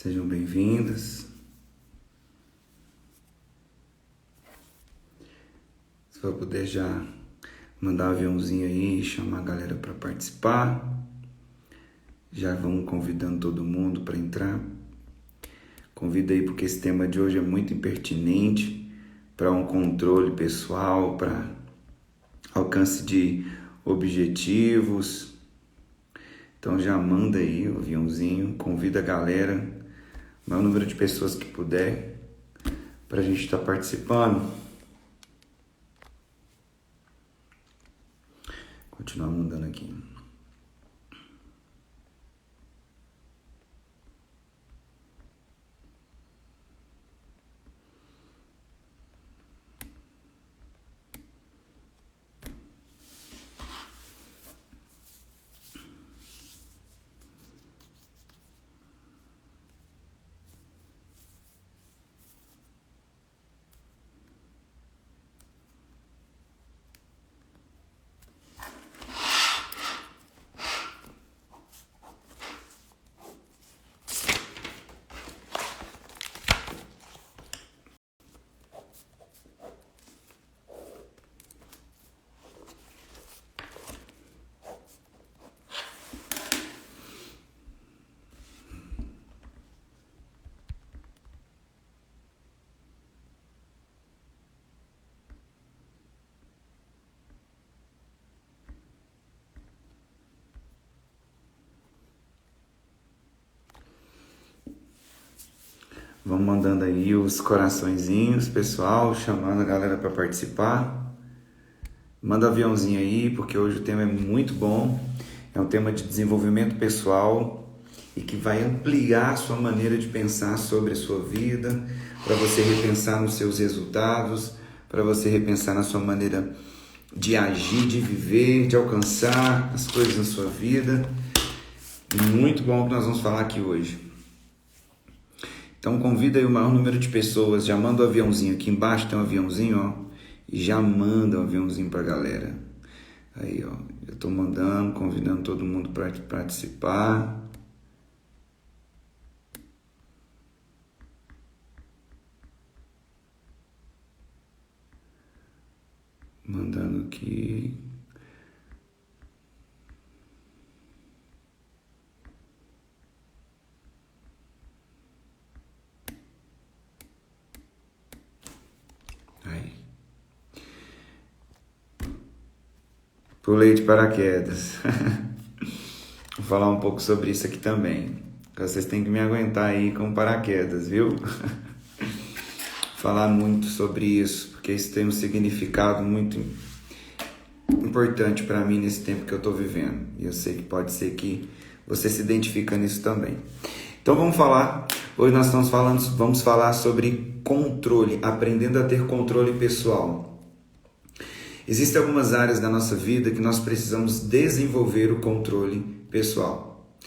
Sejam bem-vindas. Se for puder já mandar um aviãozinho aí e chamar a galera para participar. Já vamos convidando todo mundo para entrar. Convida aí porque esse tema de hoje é muito impertinente para um controle pessoal, para alcance de objetivos. Então já manda aí o aviãozinho, convida a galera, o maior número de pessoas que puder, para a gente estar participando. Continuar mandando aqui. Vamos mandando aí os coraçõezinhos, pessoal, chamando a galera para participar. Manda aviãozinho aí, porque hoje o tema é muito bom. É um tema de desenvolvimento pessoal e que vai ampliar a sua maneira de pensar sobre a sua vida, para você repensar nos seus resultados, para você repensar na sua maneira de agir, de viver, de alcançar as coisas na sua vida. Muito bom o que nós vamos falar aqui hoje. Então convida aí o maior número de pessoas, já manda o aviãozinho, aqui embaixo tem um aviãozinho, ó, e já manda um aviãozinho pra galera. Aí, ó, eu tô mandando, convidando todo mundo para participar. Mandando aqui. Aí. Pulei de paraquedas. Vou falar um pouco sobre isso aqui também. Vocês têm que me aguentar aí com paraquedas, viu? Falar muito sobre isso, porque isso tem um significado muito importante para mim nesse tempo que eu estou vivendo. E eu sei que pode ser que você se identifique nisso também. Então vamos falar. Hoje nós vamos falar sobre controle, aprendendo a ter controle pessoal. Existem algumas áreas da nossa vida que nós precisamos desenvolver o controle pessoal.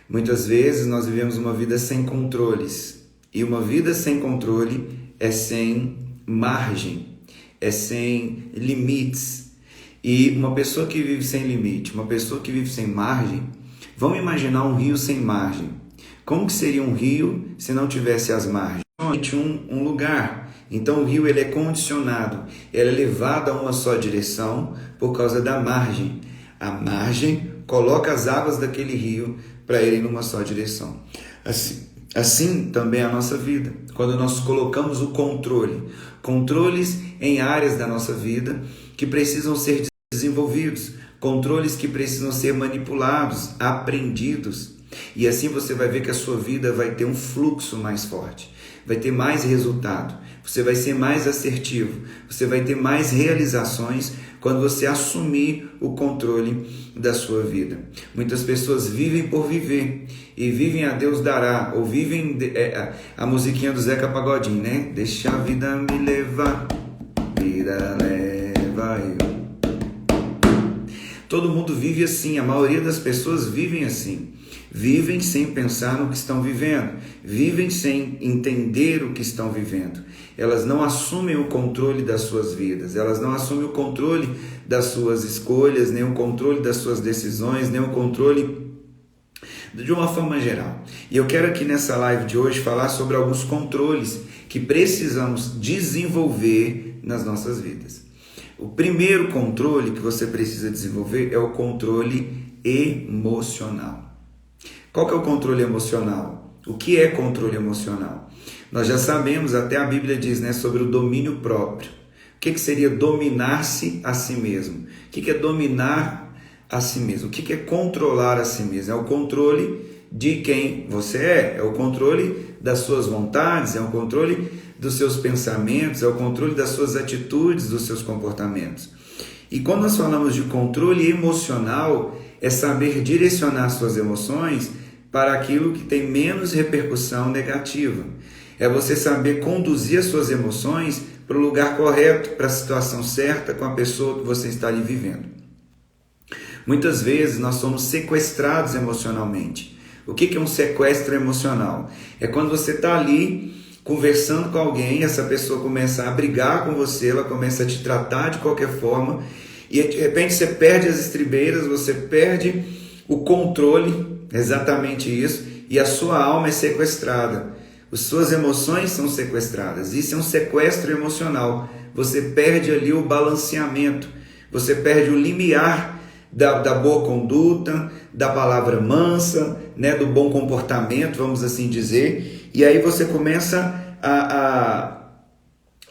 Muitas vezes nós vivemos uma vida sem controles. E uma vida sem controle é sem margem, é sem limites. E uma pessoa que vive sem limite, uma pessoa que vive sem margem, vamos imaginar um rio sem margem. Como que seria um rio se não tivesse as margens? Um lugar. Então o rio ele é condicionado, ele é levado a uma só direção por causa da margem. A margem coloca as águas daquele rio para irem numa só direção. Assim também é a nossa vida. Quando nós colocamos o controles em áreas da nossa vida que precisam ser desenvolvidos, controles que precisam ser manipulados, aprendidos. E assim você vai ver que a sua vida vai ter um fluxo mais forte, vai ter mais resultado, você vai ser mais assertivo, você vai ter mais realizações quando você assumir o controle da sua vida. Muitas pessoas vivem por viver e vivem a Deus dará, ou vivem a musiquinha do Zeca Pagodinho, né? Deixa a vida me levar, vida leva eu. Todo mundo vive assim, a maioria das pessoas vivem assim. Vivem sem pensar no que estão vivendo, vivem sem entender o que estão vivendo. Elas não assumem o controle das suas vidas, elas não assumem o controle das suas escolhas, nem o controle das suas decisões, nem o controle de uma forma geral. E eu quero aqui nessa live de hoje falar sobre alguns controles que precisamos desenvolver nas nossas vidas. O primeiro controle que você precisa desenvolver é o controle emocional. Qual que é o controle emocional? O que é controle emocional? Nós já sabemos, até a Bíblia diz, né, sobre o domínio próprio. O que seria dominar-se a si mesmo? O que é dominar a si mesmo? O que é controlar a si mesmo? É o controle de quem você é o controle das suas vontades, é o controle dos seus pensamentos, é o controle das suas atitudes, dos seus comportamentos. E quando nós falamos de controle emocional, é saber direcionar suas emoções para aquilo que tem menos repercussão negativa. É você saber conduzir as suas emoções para o lugar correto, para a situação certa, com a pessoa que você está ali vivendo. Muitas vezes nós somos sequestrados emocionalmente. O que é um sequestro emocional? É quando você está ali conversando com alguém, essa pessoa começa a brigar com você, ela começa a te tratar de qualquer forma, e de repente você perde as estribeiras, você perde o controle, exatamente isso, e a sua alma é sequestrada. As suas emoções são sequestradas. Isso é um sequestro emocional. Você perde ali o balanceamento, você perde o limiar da boa conduta, da palavra mansa, né, do bom comportamento, vamos assim dizer, e aí você começa a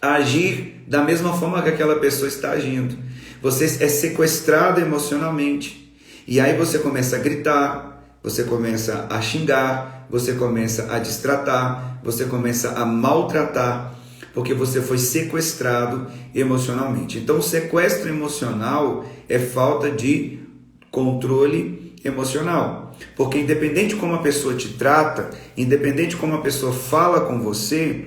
agir da mesma forma que aquela pessoa está agindo. Você é sequestrado emocionalmente, e aí você começa a gritar, você começa a xingar, você começa a destratar, você começa a maltratar, porque você foi sequestrado emocionalmente. Então, o sequestro emocional é falta de controle emocional. Porque independente de como a pessoa te trata, independente de como a pessoa fala com você,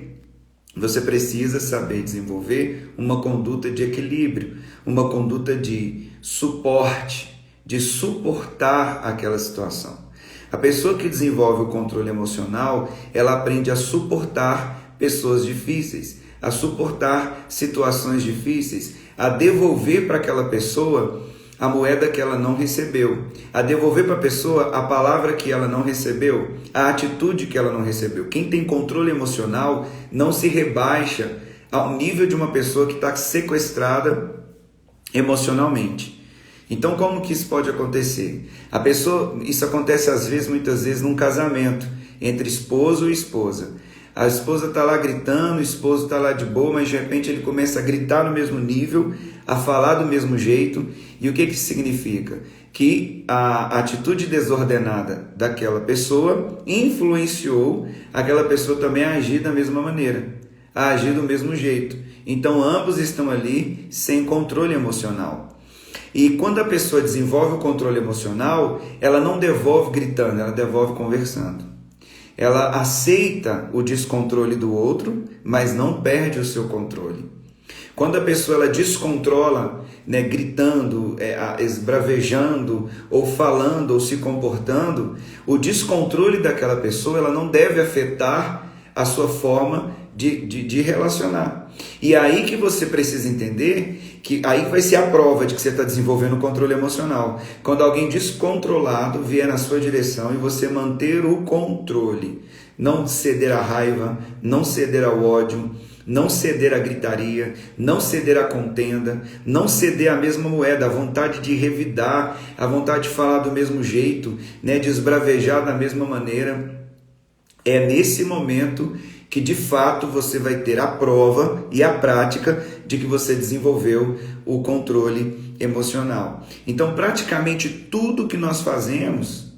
você precisa saber desenvolver uma conduta de equilíbrio, uma conduta de suporte, de suportar aquela situação. A pessoa que desenvolve o controle emocional, ela aprende a suportar pessoas difíceis, a suportar situações difíceis, a devolver para aquela pessoa a moeda que ela não recebeu, a devolver para a pessoa a palavra que ela não recebeu, a atitude que ela não recebeu. Quem tem controle emocional não se rebaixa ao nível de uma pessoa que está sequestrada emocionalmente. Então, como que isso pode acontecer? Isso acontece muitas vezes num casamento entre esposo e esposa. A esposa está lá gritando, o esposo está lá de boa, mas de repente ele começa a gritar no mesmo nível, a falar do mesmo jeito. E o que isso significa? Que a atitude desordenada daquela pessoa influenciou aquela pessoa também a agir da mesma maneira, a agir do mesmo jeito. Então, ambos estão ali sem controle emocional. E quando a pessoa desenvolve o controle emocional, ela não devolve gritando, ela devolve conversando. Ela aceita o descontrole do outro, mas não perde o seu controle. Quando a pessoa ela descontrola, né, gritando, esbravejando, ou falando, ou se comportando, o descontrole daquela pessoa ela não deve afetar a sua forma de relacionar. E aí que você precisa entender que aí vai ser a prova de que você está desenvolvendo o controle emocional. Quando alguém descontrolado vier na sua direção e você manter o controle, não ceder à raiva, não ceder ao ódio, não ceder à gritaria, não ceder à contenda, não ceder à mesma moeda, a vontade de revidar, a vontade de falar do mesmo jeito, né, de esbravejar da mesma maneira. É nesse momento que de fato você vai ter a prova e a prática de que você desenvolveu o controle emocional. Então, praticamente tudo que nós fazemos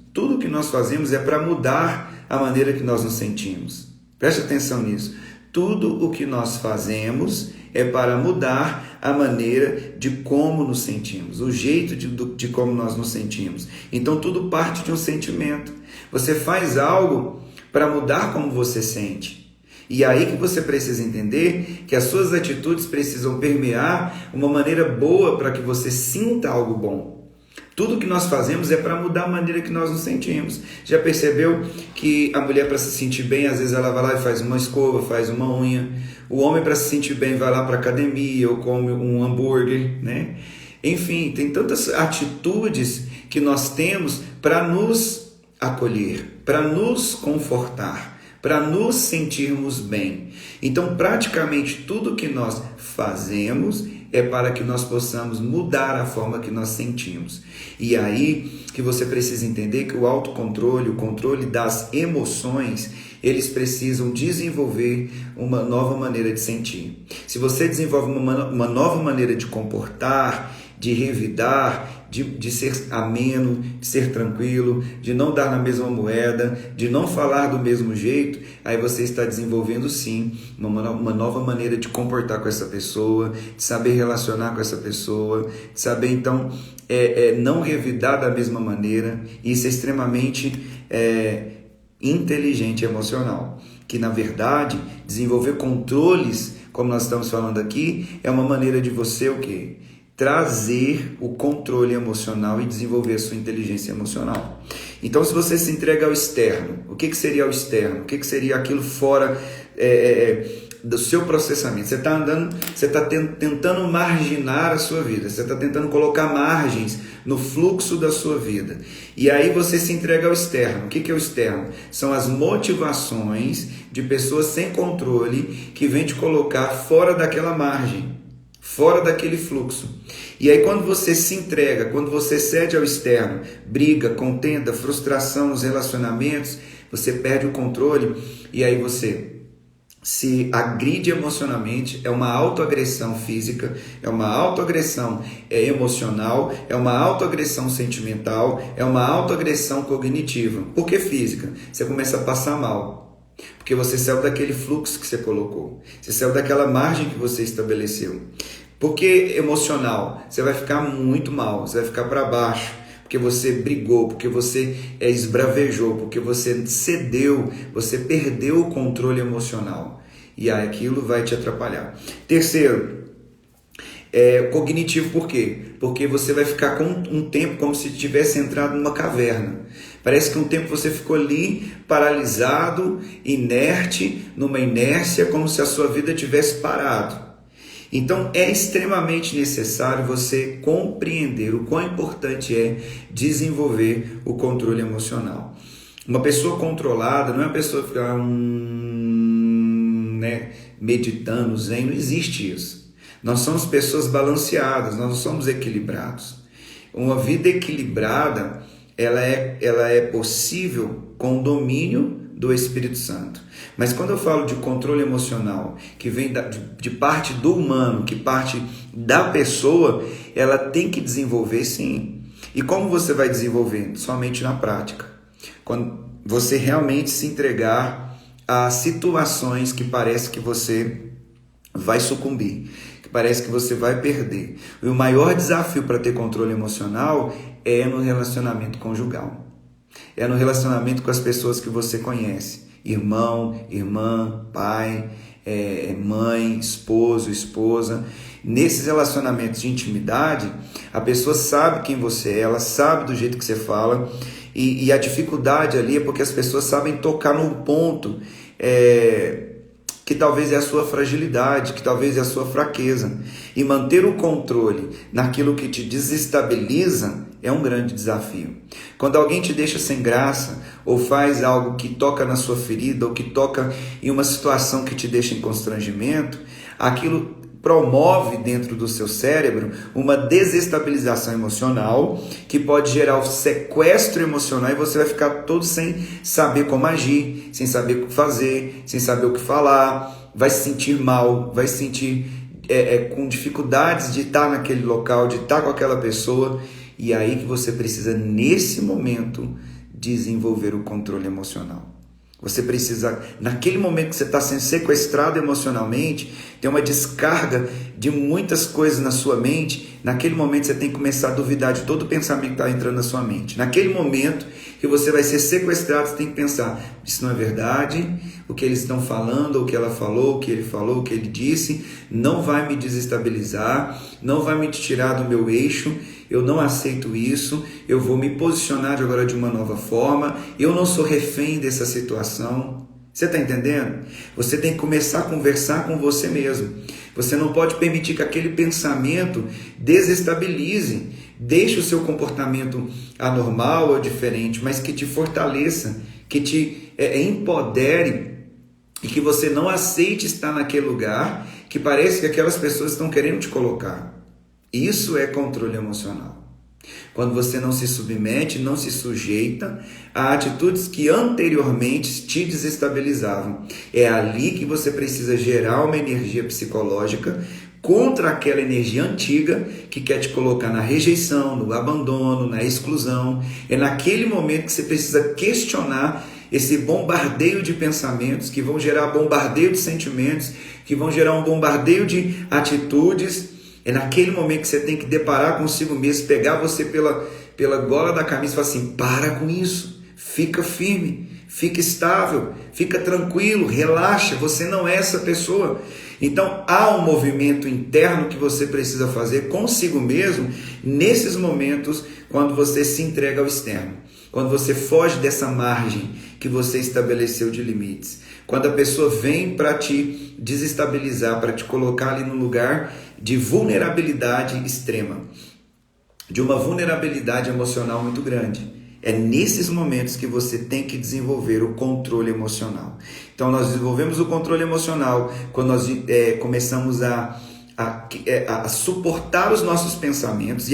é para mudar a maneira que nós nos sentimos. Preste atenção nisso. Tudo o que nós fazemos é para mudar a maneira de como nos sentimos, o jeito de como nós nos sentimos. Então, tudo parte de um sentimento. Você faz algo para mudar como você sente. E aí que você precisa entender que as suas atitudes precisam permear uma maneira boa para que você sinta algo bom. Tudo que nós fazemos é para mudar a maneira que nós nos sentimos. Já percebeu que a mulher, para se sentir bem, às vezes ela vai lá e faz uma escova, faz uma unha. O homem, para se sentir bem, vai lá para a academia ou come um hambúrguer, né? Enfim, tem tantas atitudes que nós temos para nos acolher, para nos confortar, para nos sentirmos bem. Então, praticamente tudo que nós fazemos é para que nós possamos mudar a forma que nós sentimos. E aí que você precisa entender que o autocontrole, o controle das emoções, eles precisam desenvolver uma nova maneira de sentir. Se você desenvolve uma nova maneira de comportar, de revidar, de ser ameno, de ser tranquilo, de não dar na mesma moeda, de não falar do mesmo jeito, aí você está desenvolvendo sim uma nova maneira de comportar com essa pessoa, de saber relacionar com essa pessoa, de saber então não revidar da mesma maneira. Isso é extremamente inteligente emocional, que na verdade desenvolver controles, como nós estamos falando aqui, é uma maneira de você o quê? Trazer o controle emocional e desenvolver a sua inteligência emocional. Então, se você se entrega ao externo, o que seria o externo? O que seria aquilo fora do seu processamento? Você está tentando marginar a sua vida, você está tentando colocar margens no fluxo da sua vida. E aí você se entrega ao externo. O que é o externo? São as motivações de pessoas sem controle que vêm te colocar fora daquela margem, fora daquele fluxo. E aí quando você se entrega, quando você cede ao externo, briga, contenda, frustração nos relacionamentos, você perde o controle e aí você se agride emocionalmente. É uma autoagressão física, é uma autoagressão emocional, é uma autoagressão sentimental, é uma autoagressão cognitiva. Por que física? Você começa a passar mal. Porque você saiu daquele fluxo que você colocou. Você saiu daquela margem que você estabeleceu. Porque emocional, você vai ficar muito mal, você vai ficar para baixo, porque você brigou, porque você esbravejou, porque você cedeu, você perdeu o controle emocional. E aí aquilo vai te atrapalhar. Terceiro, cognitivo, por quê? Porque você vai ficar com um tempo como se tivesse entrado numa caverna. Parece que um tempo você ficou ali paralisado, inerte, numa inércia, como se a sua vida tivesse parado. Então é extremamente necessário você compreender o quão importante é desenvolver o controle emocional. Uma pessoa controlada não é uma pessoa que fica meditando, zen, não existe isso. Nós somos pessoas balanceadas, nós não somos equilibrados. Uma vida equilibrada, ela é possível com o domínio do Espírito Santo. Mas quando eu falo de controle emocional, que vem de parte do humano, que parte da pessoa, ela tem que desenvolver sim. E como você vai desenvolvendo? Somente na prática. Quando você realmente se entregar a situações que parece que você vai sucumbir, que parece que você vai perder. E o maior desafio para ter controle emocional é no relacionamento conjugal. É no relacionamento com as pessoas que você conhece. Irmão, irmã, pai, mãe, esposo, esposa. Nesses relacionamentos de intimidade, a pessoa sabe quem você é, ela sabe do jeito que você fala, e a dificuldade ali é porque as pessoas sabem tocar num ponto que talvez é a sua fragilidade, que talvez é a sua fraqueza. E manter o controle naquilo que te desestabiliza é um grande desafio. Quando alguém te deixa sem graça, ou faz algo que toca na sua ferida, ou que toca em uma situação que te deixa em constrangimento, aquilo promove dentro do seu cérebro uma desestabilização emocional que pode gerar o sequestro emocional e você vai ficar todo sem saber como agir, sem saber o que fazer, sem saber o que falar, vai se sentir mal, vai se sentir com dificuldades de estar naquele local, de estar com aquela pessoa. E aí que você precisa, nesse momento, desenvolver o controle emocional. Você precisa, naquele momento que você está sendo sequestrado emocionalmente, tem uma descarga de muitas coisas na sua mente. Naquele momento você tem que começar a duvidar de todo o pensamento que está entrando na sua mente. Naquele momento que você vai ser sequestrado, você tem que pensar: isso não é verdade, o que eles estão falando, o que ela falou, o que ele falou, o que ele disse, não vai me desestabilizar, não vai me tirar do meu eixo. Eu não aceito isso, eu vou me posicionar agora de uma nova forma, eu não sou refém dessa situação. Você está entendendo? Você tem que começar a conversar com você mesmo. Você não pode permitir que aquele pensamento desestabilize deixe o seu comportamento anormal ou diferente, mas que te fortaleça, que te empodere e que você não aceite estar naquele lugar que parece que aquelas pessoas estão querendo te colocar. Isso é controle emocional. Quando você não se submete, não se sujeita a atitudes que anteriormente te desestabilizavam. É ali que você precisa gerar uma energia psicológica contra aquela energia antiga que quer te colocar na rejeição, no abandono, na exclusão. É naquele momento que você precisa questionar esse bombardeio de pensamentos que vão gerar bombardeio de sentimentos, que vão gerar um bombardeio de atitudes. É naquele momento que você tem que deparar consigo mesmo, pegar você pela gola da camisa e falar assim, para com isso, fica firme, fica estável, fica tranquilo, relaxa, você não é essa pessoa. Então há um movimento interno que você precisa fazer consigo mesmo nesses momentos quando você se entrega ao externo, quando você foge dessa margem que você estabeleceu de limites, quando a pessoa vem para te desestabilizar, para te colocar ali no lugar de vulnerabilidade extrema, de uma vulnerabilidade emocional muito grande. É nesses momentos que você tem que desenvolver o controle emocional. Então nós desenvolvemos o controle emocional quando nós começamos a suportar os nossos pensamentos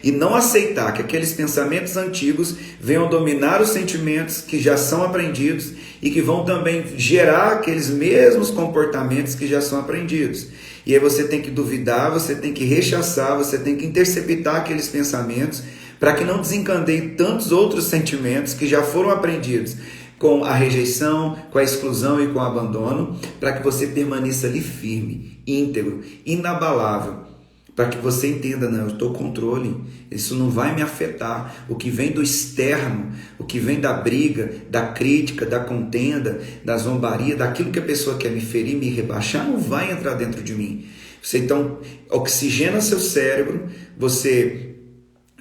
e não aceitar que aqueles pensamentos antigos venham dominar os sentimentos que já são aprendidos e que vão também gerar aqueles mesmos comportamentos que já são aprendidos. E aí você tem que duvidar, você tem que rechaçar, você tem que interceptar aqueles pensamentos para que não desencadeie tantos outros sentimentos que já foram aprendidos com a rejeição, com a exclusão e com o abandono, para que você permaneça ali firme, íntegro, inabalável, para que você entenda, não, eu estou controle, isso não vai me afetar. O que vem do externo, o que vem da briga, da crítica, da contenda, da zombaria, daquilo que a pessoa quer me ferir, me rebaixar, não vai entrar dentro de mim. Você então oxigena seu cérebro, você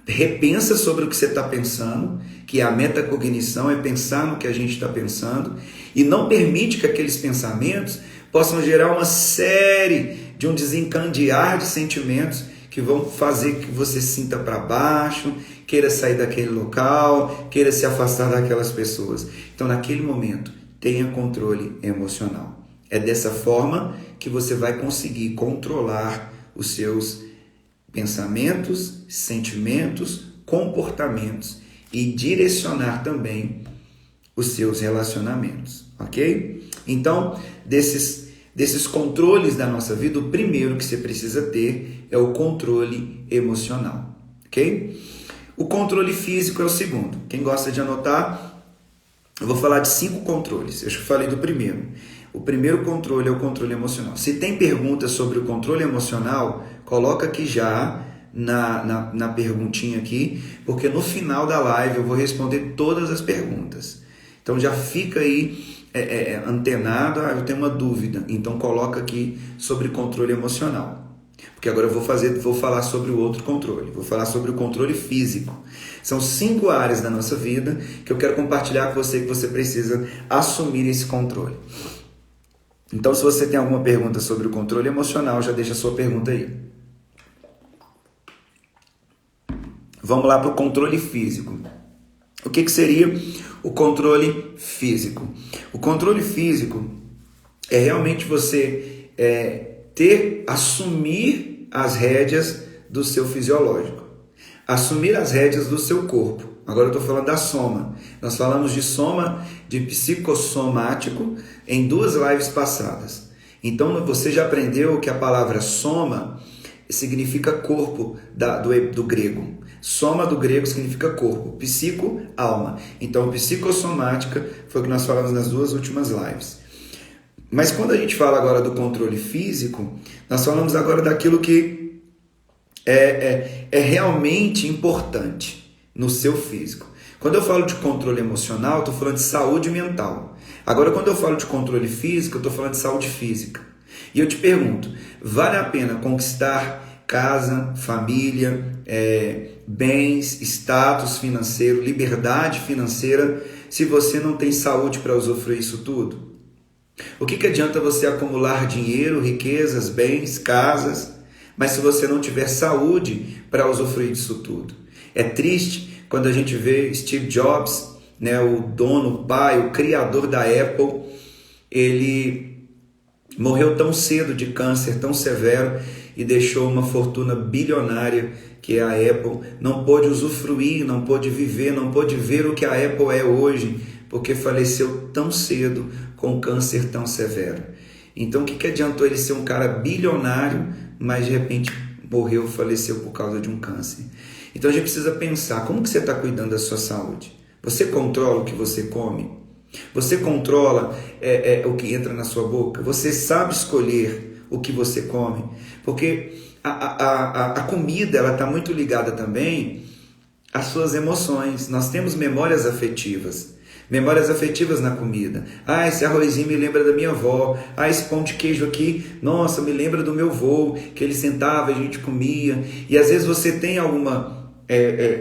repensa sobre o que você está pensando, que é a metacognição, é pensar no que a gente está pensando, e não permite que aqueles pensamentos possam gerar uma série de um desencadear de sentimentos que vão fazer que você se sinta para baixo, queira sair daquele local, queira se afastar daquelas pessoas. Então, naquele momento, tenha controle emocional. É dessa forma que você vai conseguir controlar os seus pensamentos, sentimentos, comportamentos e direcionar também os seus relacionamentos, ok? Então, desses controles da nossa vida, o primeiro que você precisa ter é o controle emocional, ok? O controle físico é o segundo. Quem gosta de anotar, eu vou falar de 5 controles. Eu acho que falei do primeiro. O primeiro controle é o controle emocional. Se tem perguntas sobre o controle emocional, coloca aqui já na perguntinha aqui, porque no final da live eu vou responder todas as perguntas. Então já fica aí antenado, eu tenho uma dúvida, então coloca aqui sobre controle emocional. Porque agora eu vou falar sobre o outro controle, vou falar sobre o controle físico. São 5 áreas da nossa vida que eu quero compartilhar com você, que você precisa assumir esse controle. Então, se você tem alguma pergunta sobre o controle emocional, já deixa a sua pergunta aí. Vamos lá para o controle físico. O que seria o controle físico? O controle físico é realmente você assumir as rédeas do seu fisiológico, assumir as rédeas do seu corpo. Agora eu estou falando da soma. Nós falamos de soma, de psicossomático, em 2 lives passadas. Então você já aprendeu que a palavra soma significa corpo do grego. Soma do grego significa corpo. Psico, alma. Então psicossomática foi o que nós falamos nas 2 últimas lives. Mas quando a gente fala agora do controle físico, nós falamos agora daquilo que é realmente importante no seu físico. Quando eu falo de controle emocional, estou falando de saúde mental. Agora, quando eu falo de controle físico, eu estou falando de saúde física. E eu te pergunto, vale a pena conquistar casa, família, bens, status financeiro, liberdade financeira, se você não tem saúde para usufruir isso tudo? O que adianta você acumular dinheiro, riquezas, bens, casas, mas se você não tiver saúde para usufruir disso tudo. É triste quando a gente vê Steve Jobs, né, o dono, o pai, o criador da Apple, ele morreu tão cedo de câncer, tão severo, e deixou uma fortuna bilionária, que é a Apple. Não pôde usufruir, não pôde viver, não pôde ver o que a Apple é hoje, porque faleceu tão cedo com câncer tão severo. Então o que adiantou ele ser um cara bilionário, mas de repente morreu, faleceu por causa de um câncer? Então a gente precisa pensar, como que você está cuidando da sua saúde? Você controla o que você come? Você controla o que entra na sua boca? Você sabe escolher o que você come? Porque a comida está muito ligada também às suas emoções. Nós temos memórias afetivas na comida. Esse arrozinho me lembra da minha avó. Esse pão de queijo aqui, nossa, me lembra do meu avô, que ele sentava e a gente comia. E às vezes você tem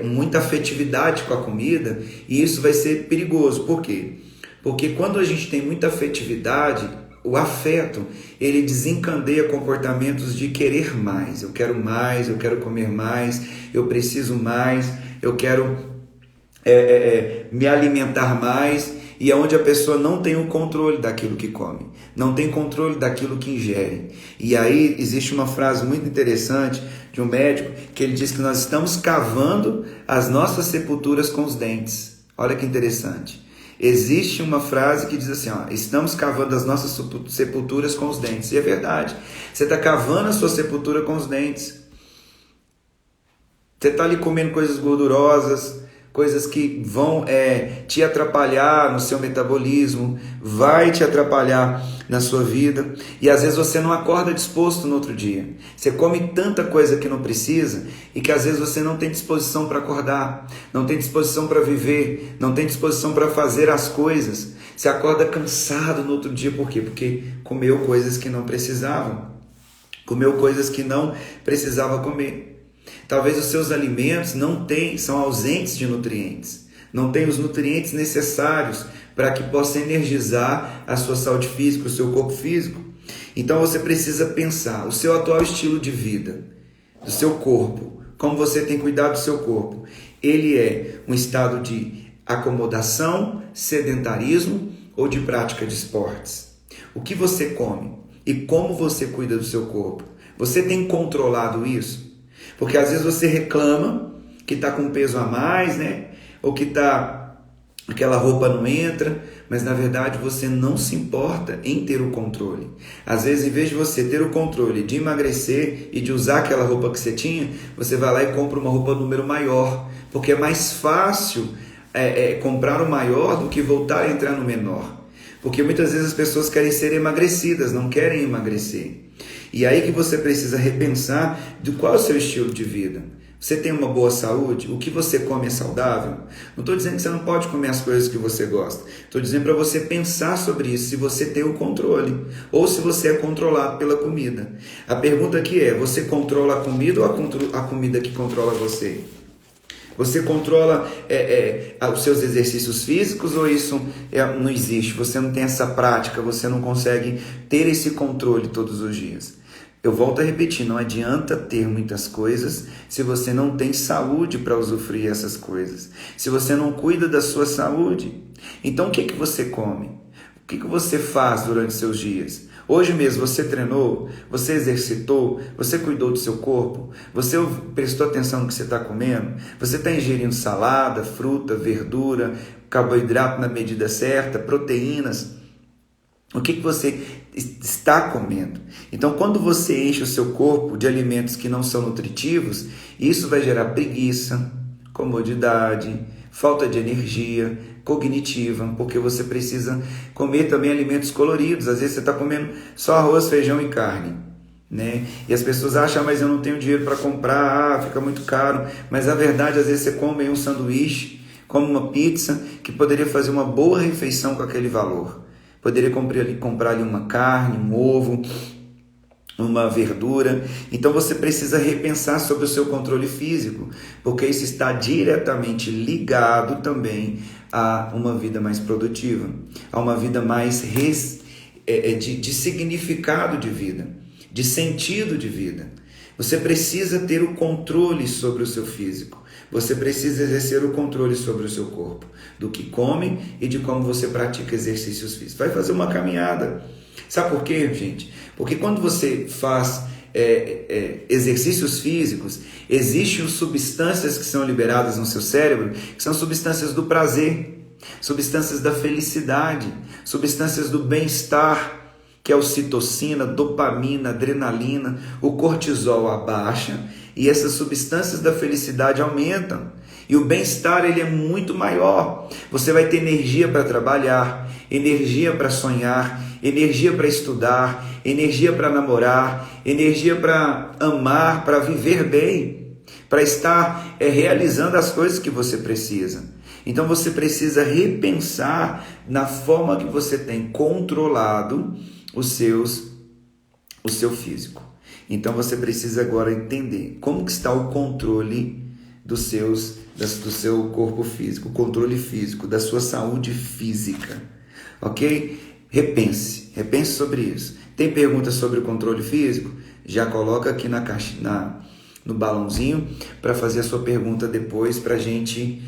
muita afetividade com a comida, e isso vai ser perigoso. Por quê? Porque quando a gente tem muita afetividade, o afeto, ele desencadeia comportamentos de querer mais. Eu quero comer mais, eu preciso mais, eu quero me alimentar mais, e é onde a pessoa não tem o controle daquilo que come, não tem controle daquilo que ingere. E aí existe uma frase muito interessante de um médico, que ele diz que nós estamos cavando as nossas sepulturas com os dentes. Olha que interessante. Existe uma frase que diz assim, estamos cavando as nossas sepulturas com os dentes. E é verdade, você está cavando a sua sepultura com os dentes. Você está ali comendo coisas gordurosas, coisas que vão te atrapalhar no seu metabolismo, vai te atrapalhar na sua vida, e às vezes você não acorda disposto no outro dia. Você come tanta coisa que não precisa, e que às vezes você não tem disposição para acordar, não tem disposição para viver, não tem disposição para fazer as coisas. Você acorda cansado no outro dia, por quê? Porque comeu coisas que não precisavam, comeu coisas que não precisava comer. Talvez os seus alimentos são ausentes de nutrientes, não tem os nutrientes necessários para que possa energizar a sua saúde física, o seu corpo físico. Então você precisa pensar o seu atual estilo de vida, do seu corpo, como você tem cuidado do seu corpo. Ele é um estado de acomodação, sedentarismo ou de prática de esportes? O que você come e como você cuida do seu corpo? Você tem controlado isso? Porque às vezes você reclama que está com peso a mais, né? Ou que aquela roupa não entra, mas na verdade você não se importa em ter o controle. Às vezes, em vez de você ter o controle de emagrecer e de usar aquela roupa que você tinha, você vai lá e compra uma roupa número maior, porque é mais fácil comprar o maior do que voltar a entrar no menor. Porque muitas vezes as pessoas querem ser emagrecidas, não querem emagrecer. E aí que você precisa repensar de qual é o seu estilo de vida. Você tem uma boa saúde? O que você come é saudável? Não estou dizendo que você não pode comer as coisas que você gosta. Estou dizendo para você pensar sobre isso, se você tem o controle ou se você é controlado pela comida. A pergunta aqui é, você controla a comida ou a comida que controla você? Você controla os seus exercícios físicos ou isso não existe? Você não tem essa prática, você não consegue ter esse controle todos os dias. Eu volto a repetir, não adianta ter muitas coisas se você não tem saúde para usufruir essas coisas. Se você não cuida da sua saúde, então o que você come? O que você faz durante seus dias? Hoje mesmo você treinou, você exercitou, você cuidou do seu corpo, você prestou atenção no que você está comendo, você está ingerindo salada, fruta, verdura, carboidrato na medida certa, proteínas. O que você está comendo? Então, quando você enche o seu corpo de alimentos que não são nutritivos, isso vai gerar preguiça, comodidade, falta de energia cognitiva, porque você precisa comer também alimentos coloridos. Às vezes você está comendo só arroz, feijão e carne, né? E as pessoas acham, mas eu não tenho dinheiro para comprar, fica muito caro. Mas a verdade, às vezes você come um sanduíche, come uma pizza, que poderia fazer uma boa refeição com aquele valor. Poderia comprar ali uma carne, um ovo, uma verdura. Então você precisa repensar sobre o seu controle físico, porque isso está diretamente ligado também a uma vida mais produtiva, a uma vida mais de significado de vida, de sentido de vida. Você precisa ter o controle sobre o seu físico. Você precisa exercer o controle sobre o seu corpo, do que come e de como você pratica exercícios físicos. Vai fazer uma caminhada. Sabe por quê, gente? Porque quando você faz exercícios físicos, existem substâncias que são liberadas no seu cérebro, que são substâncias do prazer, substâncias da felicidade, substâncias do bem-estar, que é a ocitocina, dopamina, adrenalina, o cortisol abaixa e essas substâncias da felicidade aumentam. E o bem-estar ele é muito maior. Você vai ter energia para trabalhar, energia para sonhar, energia para estudar, energia para namorar, energia para amar, para viver bem, para estar realizando as coisas que você precisa. Então você precisa repensar na forma que você tem controlado o seu físico. Então você precisa agora entender como que está o controle do seu corpo físico, o controle físico, da sua saúde física, ok? Repense sobre isso. Tem perguntas sobre o controle físico? Já coloca aqui na caixa, no balãozinho para fazer a sua pergunta depois para a gente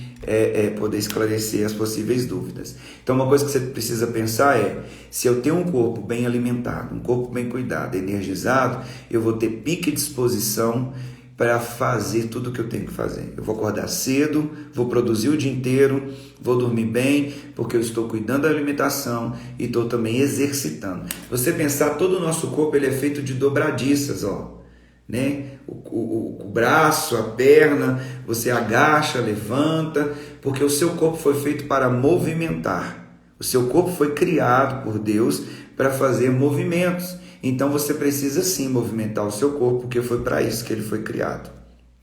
poder esclarecer as possíveis dúvidas. Então uma coisa que você precisa pensar é, se eu tenho um corpo bem alimentado, um corpo bem cuidado, energizado, eu vou ter pique de disposição para fazer tudo o que eu tenho que fazer. Eu vou acordar cedo, vou produzir o dia inteiro, vou dormir bem, porque eu estou cuidando da alimentação e estou também exercitando. Você pensar, todo o nosso corpo ele é feito de dobradiças, né? O braço, a perna, você agacha, levanta, porque o seu corpo foi feito para movimentar. O seu corpo foi criado por Deus para fazer movimentos. Então você precisa sim movimentar o seu corpo, porque foi para isso que ele foi criado.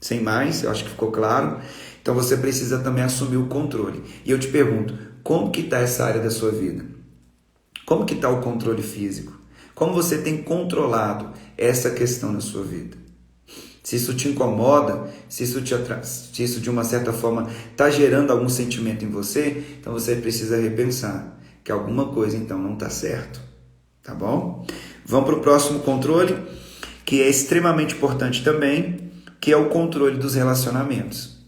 Sem mais, eu acho que ficou claro. Então você precisa também assumir o controle. E eu te pergunto, como que está essa área da sua vida? Como que está o controle físico? Como você tem controlado essa questão na sua vida? Se isso te incomoda, se isso de uma certa forma está gerando algum sentimento em você, então você precisa repensar que alguma coisa então não está certo, tá bom? Vamos para o próximo controle, que é extremamente importante também, que é o controle dos relacionamentos.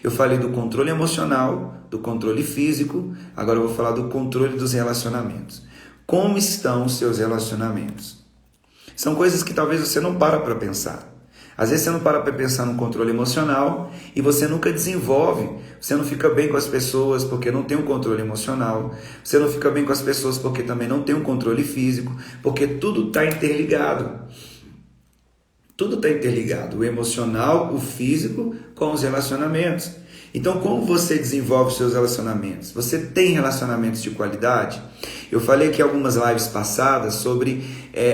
Eu falei do controle emocional, do controle físico, agora eu vou falar do controle dos relacionamentos. Como estão os seus relacionamentos? São coisas que talvez você não para pensar. Às vezes você não para pensar no controle emocional e você nunca desenvolve. Você não fica bem com as pessoas porque não tem um controle emocional. Você não fica bem com as pessoas porque também não tem um controle físico. Porque tudo está interligado. Tudo está interligado. O emocional, o físico com os relacionamentos. Então, como você desenvolve os seus relacionamentos? Você tem relacionamentos de qualidade? Eu falei aqui algumas lives passadas sobre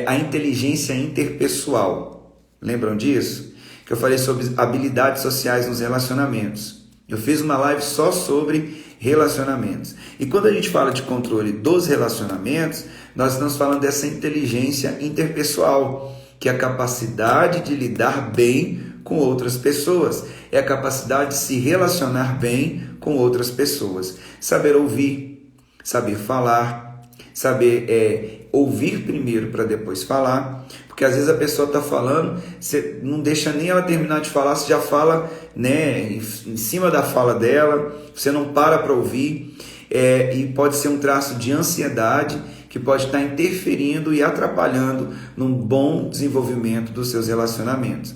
a inteligência interpessoal. Lembram disso? Que eu falei sobre habilidades sociais nos relacionamentos. Eu fiz uma live só sobre relacionamentos. E quando a gente fala de controle dos relacionamentos, nós estamos falando dessa inteligência interpessoal, que é a capacidade de lidar bem com outras pessoas. É a capacidade de se relacionar bem com outras pessoas. Saber ouvir, saber falar, saber ouvir primeiro para depois falar. Porque às vezes a pessoa está falando, você não deixa nem ela terminar de falar, você já fala, né, em cima da fala dela, você não para ouvir, e pode ser um traço de ansiedade que pode estar interferindo e atrapalhando num bom desenvolvimento dos seus relacionamentos.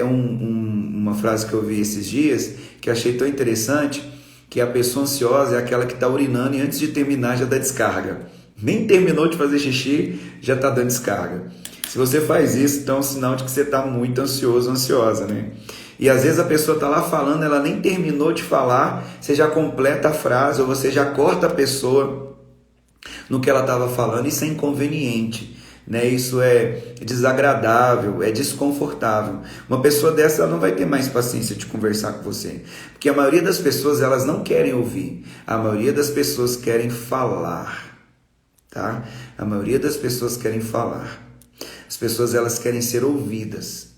Uma frase que eu vi esses dias, que achei tão interessante, que a pessoa ansiosa é aquela que está urinando e antes de terminar já dá descarga. Nem terminou de fazer xixi, já está dando descarga. Se você faz isso, então é um sinal de que você está muito ansioso, ansiosa, né? E às vezes a pessoa está lá falando, ela nem terminou de falar, você já completa a frase, ou você já corta a pessoa no que ela estava falando. Isso é inconveniente, né? Isso é desagradável, é desconfortável. Uma pessoa dessa ela não vai ter mais paciência de conversar com você, porque a maioria das pessoas elas não querem ouvir, a maioria das pessoas querem falar, tá? A maioria das pessoas querem falar. As pessoas elas querem ser ouvidas.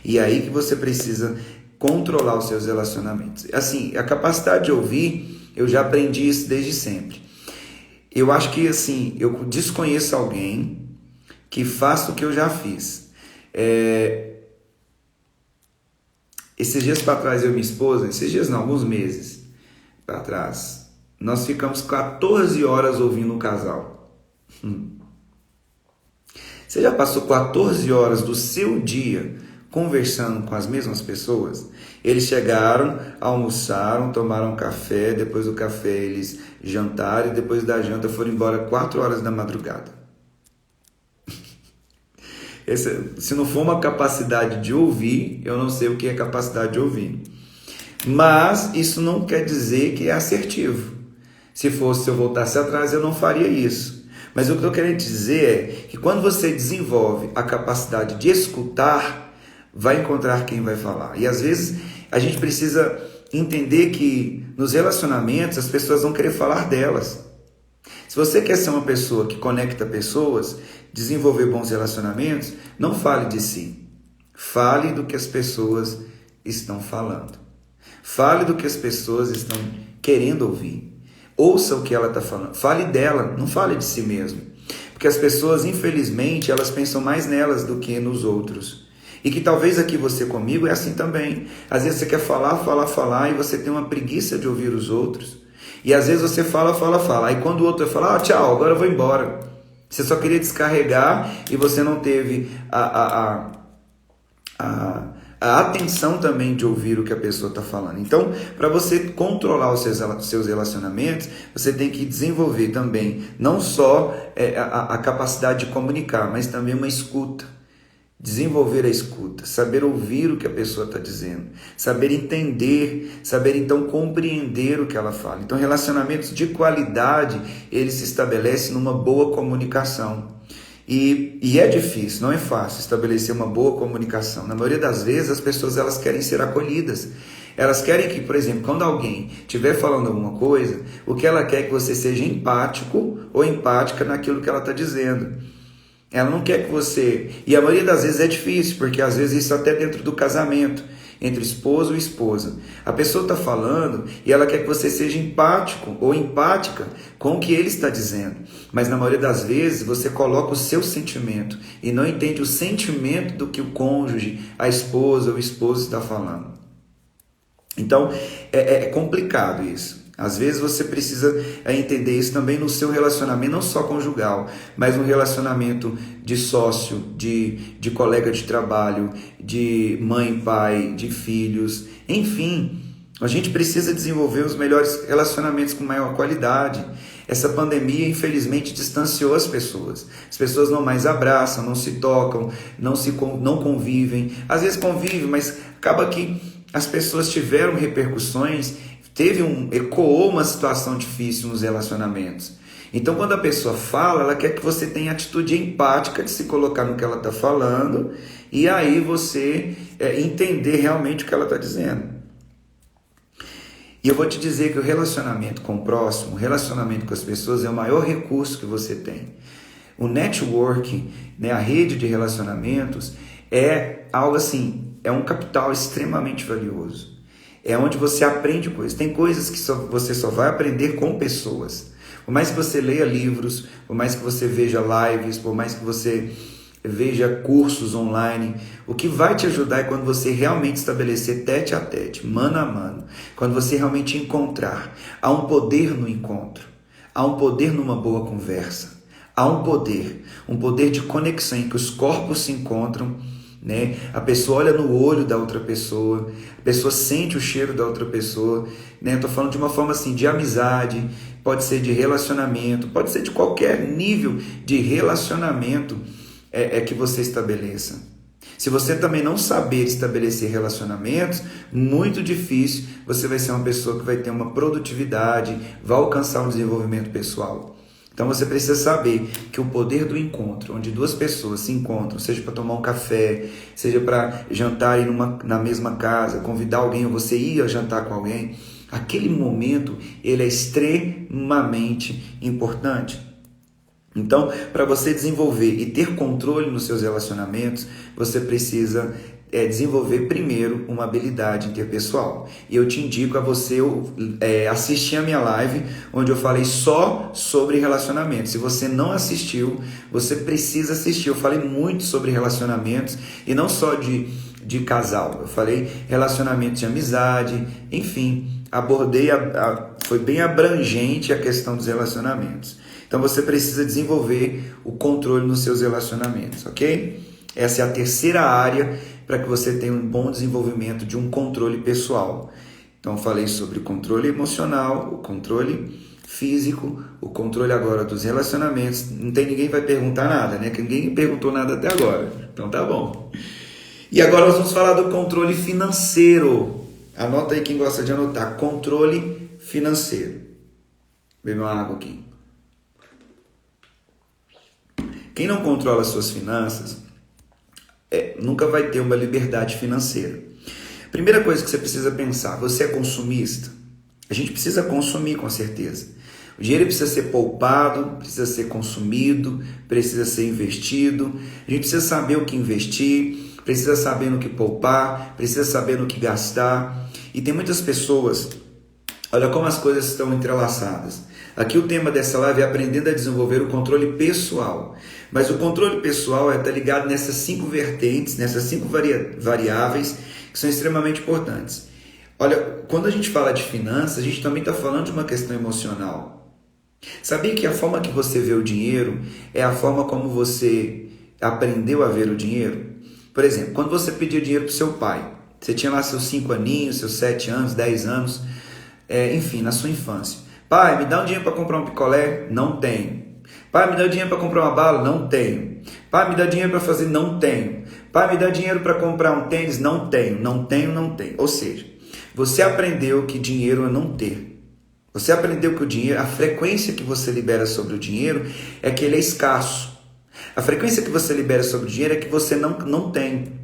E aí que você precisa controlar os seus relacionamentos. Assim, a capacidade de ouvir, eu já aprendi isso desde sempre. Eu acho que assim, eu desconheço alguém que faça o que eu já fiz. Esses dias para trás, eu e minha esposa, esses dias não, alguns meses para trás, nós ficamos 14 horas ouvindo um casal. Você já passou 14 horas do seu dia conversando com as mesmas pessoas? Eles chegaram, almoçaram, tomaram café, depois do café eles jantaram e depois da janta foram embora 4 horas da madrugada. Se não for uma capacidade de ouvir, eu não sei o que é capacidade de ouvir. Mas isso não quer dizer que é assertivo. Se eu voltasse atrás, eu não faria isso. Mas o que eu estou querendo dizer é que quando você desenvolve a capacidade de escutar, vai encontrar quem vai falar. E às vezes a gente precisa entender que nos relacionamentos as pessoas vão querer falar delas. Se você quer ser uma pessoa que conecta pessoas, desenvolver bons relacionamentos, não fale de si. Fale do que as pessoas estão falando. Fale do que as pessoas estão querendo ouvir. Ouça o que ela está falando. Fale dela, não fale de si mesmo. Porque as pessoas, infelizmente, elas pensam mais nelas do que nos outros. E que talvez aqui você comigo é assim também. Às vezes você quer falar e você tem uma preguiça de ouvir os outros. E às vezes você fala. Aí quando o outro fala, tchau, agora eu vou embora. Você só queria descarregar e você não teve a atenção também de ouvir o que a pessoa está falando. Então, para você controlar os seus relacionamentos, você tem que desenvolver também não só a capacidade de comunicar, mas também uma escuta. Desenvolver a escuta, saber ouvir o que a pessoa está dizendo, saber entender, saber então compreender o que ela fala. Então, relacionamentos de qualidade, eles se estabelecem numa boa comunicação. E é difícil, não é fácil estabelecer uma boa comunicação. Na maioria das vezes, as pessoas elas querem ser acolhidas. Elas querem que, por exemplo, quando alguém estiver falando alguma coisa, o que ela quer é que você seja empático ou empática naquilo que ela está dizendo. Ela não quer que você... E a maioria das vezes é difícil, porque às vezes isso até dentro do casamento, entre esposo e esposa. A pessoa está falando e ela quer que você seja empático ou empática com o que ele está dizendo. Mas na maioria das vezes você coloca o seu sentimento e não entende o sentimento do que o cônjuge, a esposa ou o esposo está falando. Então é complicado isso. Às vezes você precisa entender isso também no seu relacionamento, não só conjugal, mas no relacionamento de sócio, de colega de trabalho, de mãe, pai, de filhos. Enfim, a gente precisa desenvolver os melhores relacionamentos com maior qualidade. Essa pandemia, infelizmente, distanciou as pessoas. As pessoas não mais abraçam, não se tocam, não convivem. Às vezes convivem, mas acaba que as pessoas tiveram repercussões. Ecoou uma situação difícil nos relacionamentos. Então, quando a pessoa fala, ela quer que você tenha atitude empática de se colocar no que ela está falando e aí você entender realmente o que ela está dizendo. E eu vou te dizer que o relacionamento com o próximo, o relacionamento com as pessoas é o maior recurso que você tem. O networking, né, a rede de relacionamentos é algo assim, é um capital extremamente valioso. É onde você aprende coisas. Tem coisas que você só vai aprender com pessoas. Por mais que você leia livros, por mais que você veja lives, por mais que você veja cursos online, o que vai te ajudar é quando você realmente estabelecer tete a tete, mano a mano. Quando você realmente encontrar. Há um poder no encontro. Há um poder numa boa conversa. Há um poder de conexão em que os corpos se encontram, né? A pessoa olha no olho da outra pessoa, a pessoa sente o cheiro da outra pessoa, né? Estou falando de uma forma assim, de amizade, pode ser de relacionamento, pode ser de qualquer nível de relacionamento que você estabeleça. Se você também não saber estabelecer relacionamentos, muito difícil você vai ser uma pessoa que vai ter uma produtividade, vai alcançar um desenvolvimento pessoal. Então você precisa saber que o poder do encontro, onde duas pessoas se encontram, seja para tomar um café, seja para jantar na mesma casa, convidar alguém ou você ir jantar com alguém, aquele momento ele é extremamente importante. Então, para você desenvolver e ter controle nos seus relacionamentos, você precisa desenvolver primeiro uma habilidade interpessoal. E eu te indico a você assistir a minha live, onde eu falei só sobre relacionamentos. Se você não assistiu, você precisa assistir. Eu falei muito sobre relacionamentos e não só de casal. Eu falei relacionamentos de amizade, enfim, abordei, foi bem abrangente a questão dos relacionamentos. Então você precisa desenvolver o controle nos seus relacionamentos, ok? Essa é a terceira área para que você tenha um bom desenvolvimento de um controle pessoal. Então eu falei sobre o controle emocional, o controle físico, o controle agora dos relacionamentos. Não tem ninguém que vai perguntar nada, né? Que ninguém perguntou nada até agora. Então tá bom. E agora nós vamos falar do controle financeiro. Anota aí quem gosta de anotar. Controle financeiro. Bebe uma água aqui. Quem não controla suas finanças nunca vai ter uma liberdade financeira. Primeira coisa que você precisa pensar, você é consumista? A gente precisa consumir, com certeza. O dinheiro precisa ser poupado, precisa ser consumido, precisa ser investido. A gente precisa saber o que investir, precisa saber no que poupar, precisa saber no que gastar. E tem muitas pessoas, olha como as coisas estão entrelaçadas. Aqui o tema dessa live é aprendendo a desenvolver o controle pessoal. Mas o controle pessoal está ligado nessas 5 vertentes, nessas 5 variáveis que são extremamente importantes. Olha, quando a gente fala de finanças, a gente também está falando de uma questão emocional. Sabia que a forma que você vê o dinheiro é a forma como você aprendeu a ver o dinheiro? Por exemplo, quando você pedia dinheiro para o seu pai, você tinha lá seus 5 aninhos, seus 7 anos, 10 anos, enfim, na sua infância. Pai, me dá um dinheiro para comprar um picolé? Não tenho. Pai, me dá dinheiro para comprar uma bala? Não tenho. Pai, me dá dinheiro para fazer? Não tenho. Pai, me dá dinheiro para comprar um tênis? Não tenho, não tenho, não tenho. Ou seja, você aprendeu que dinheiro é não ter. Você aprendeu que o dinheiro, a frequência que você libera sobre o dinheiro é que ele é escasso. A frequência que você libera sobre o dinheiro é que você não tem.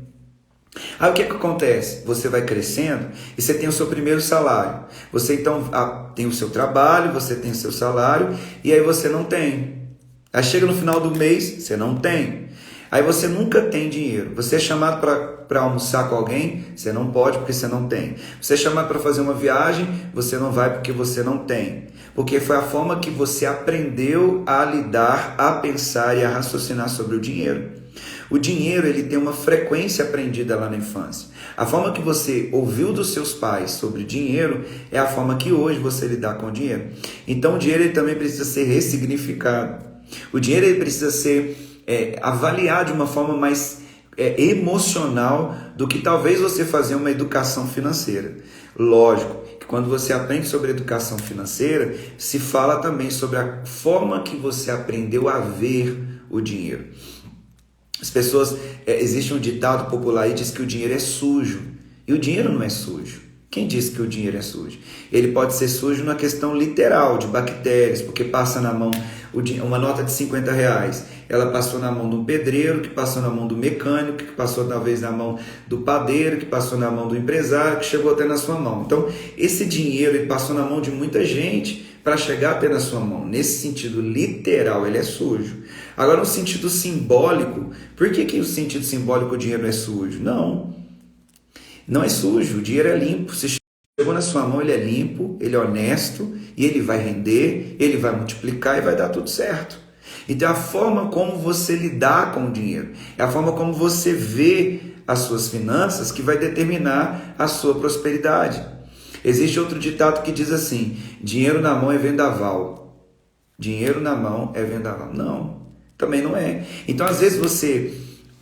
Aí o que acontece? Você vai crescendo e você tem o seu primeiro salário. Você então tem o seu trabalho, você tem o seu salário e aí você não tem. Aí chega no final do mês, você não tem. Aí você nunca tem dinheiro. Você é chamado para almoçar com alguém, você não pode porque você não tem. Você é chamado para fazer uma viagem, você não vai porque você não tem. Porque foi a forma que você aprendeu a lidar, a pensar e a raciocinar sobre o dinheiro. O dinheiro ele tem uma frequência aprendida lá na infância. A forma que você ouviu dos seus pais sobre dinheiro é a forma que hoje você lidar com o dinheiro. Então o dinheiro ele também precisa ser ressignificado. O dinheiro ele precisa ser avaliado de uma forma mais emocional do que talvez você fazer uma educação financeira. Lógico que quando você aprende sobre educação financeira, se fala também sobre a forma que você aprendeu a ver o dinheiro. As pessoas, existe um ditado popular aí que diz que o dinheiro é sujo. E o dinheiro não é sujo. Quem disse que o dinheiro é sujo? Ele pode ser sujo na questão literal, de bactérias, porque passa na mão uma nota de 50 reais. Ela passou na mão do pedreiro, que passou na mão do mecânico, que passou talvez na mão do padeiro, que passou na mão do empresário, que chegou até na sua mão. Então, esse dinheiro ele passou na mão de muita gente para chegar até na sua mão. Nesse sentido literal, ele é sujo. Agora, no sentido simbólico, por que no sentido simbólico o dinheiro é sujo? Não é sujo, o dinheiro é limpo. Se chegou na sua mão, ele é limpo, ele é honesto, e ele vai render, ele vai multiplicar e vai dar tudo certo. Então, a forma como você lidar com o dinheiro, é a forma como você vê as suas finanças que vai determinar a sua prosperidade. Existe outro ditado que diz assim: dinheiro na mão é vendaval. Dinheiro na mão é vendaval. Não, também não é. Então, às vezes você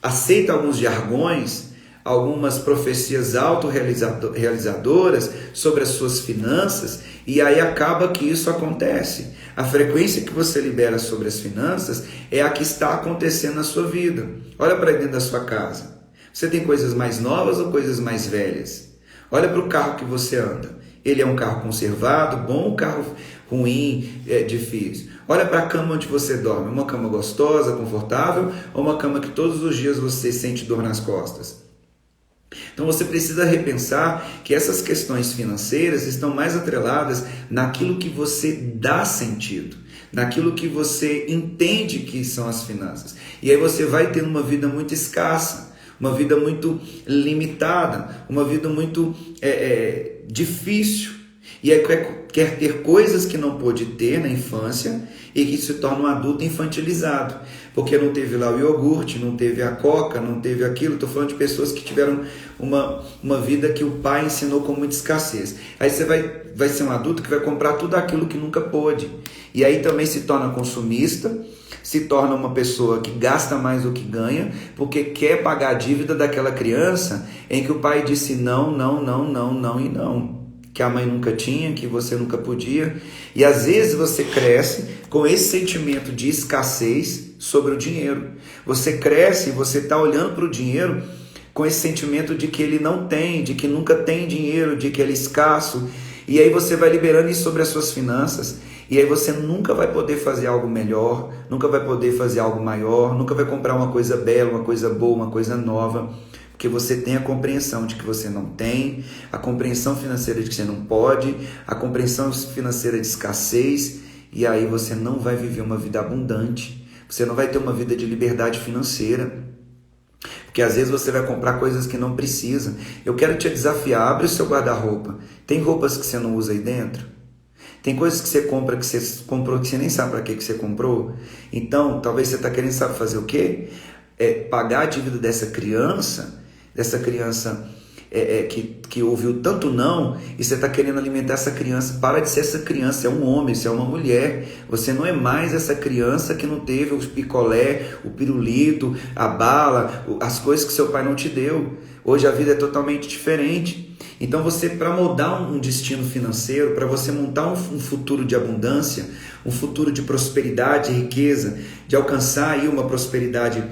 aceita alguns jargões, algumas profecias autorrealizadoras sobre as suas finanças, e aí acaba que isso acontece. A frequência que você libera sobre as finanças é a que está acontecendo na sua vida. Olha para dentro da sua casa. Você tem coisas mais novas ou coisas mais velhas? Olha para o carro que você anda. Ele é um carro conservado, bom ou carro ruim, difícil? Olha para a cama onde você dorme. Uma cama gostosa, confortável, ou uma cama que todos os dias você sente dor nas costas? Então você precisa repensar que essas questões financeiras estão mais atreladas naquilo que você dá sentido, naquilo que você entende que são as finanças. E aí você vai ter uma vida muito escassa, uma vida muito limitada, uma vida muito difícil. E aí quer ter coisas que não pôde ter na infância e que se torna um adulto infantilizado. Porque não teve lá o iogurte, não teve a coca, não teve aquilo. Estou falando de pessoas que tiveram uma vida que o pai ensinou com muita escassez. Aí você vai ser um adulto que vai comprar tudo aquilo que nunca pôde. E aí também se torna consumista, se torna uma pessoa que gasta mais do que ganha, porque quer pagar a dívida daquela criança em que o pai disse não, não, não, não, não e não. Que a mãe nunca tinha, que você nunca podia. E às vezes você cresce com esse sentimento de escassez sobre o dinheiro. Você cresce e você está olhando para o dinheiro com esse sentimento de que ele não tem, de que nunca tem dinheiro, de que ele é escasso. E aí você vai liberando isso sobre as suas finanças. E aí você nunca vai poder fazer algo melhor, nunca vai poder fazer algo maior, nunca vai comprar uma coisa bela, uma coisa boa, uma coisa nova. Porque você tem a compreensão de que você não tem, a compreensão financeira de que você não pode, a compreensão financeira de escassez, e aí você não vai viver uma vida abundante, você não vai ter uma vida de liberdade financeira, porque às vezes você vai comprar coisas que não precisa. Eu quero te desafiar, abre o seu guarda-roupa, tem roupas que você não usa aí dentro? Tem coisas que você compra, que você comprou, que você nem sabe para que você comprou? Então, talvez você está querendo saber fazer o quê? Pagar a dívida dessa criança que ouviu tanto não, e você está querendo alimentar essa criança. Para de ser essa criança, é um homem, você é uma mulher. Você não é mais essa criança que não teve o picolé, o pirulito, a bala, as coisas que seu pai não te deu. Hoje a vida é totalmente diferente. Então você, para moldar um destino financeiro, para você montar um futuro de abundância, um futuro de prosperidade e riqueza, de alcançar aí uma prosperidade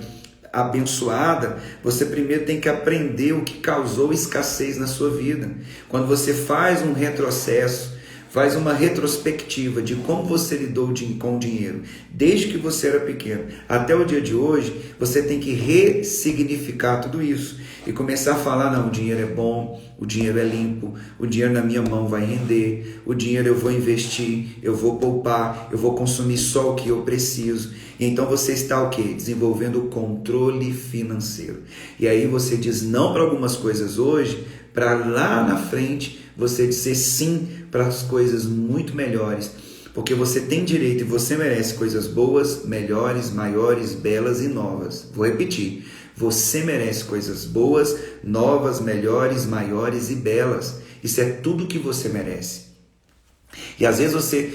abençoada, você primeiro tem que aprender o que causou escassez na sua vida. Quando você faz um retrocesso, faz uma retrospectiva de como você lidou com o dinheiro, desde que você era pequeno até o dia de hoje, você tem que ressignificar tudo isso e começar a falar, não, o dinheiro é bom, o dinheiro é limpo, o dinheiro na minha mão vai render, o dinheiro eu vou investir, eu vou poupar, eu vou consumir só o que eu preciso. E então você está o quê? Desenvolvendo o controle financeiro. E aí você diz não para algumas coisas hoje, para lá na frente você dizer sim para as coisas muito melhores, porque você tem direito e você merece coisas boas, melhores, maiores, belas e novas. Vou repetir, você merece coisas boas, novas, melhores, maiores e belas. Isso é tudo que você merece. E às vezes você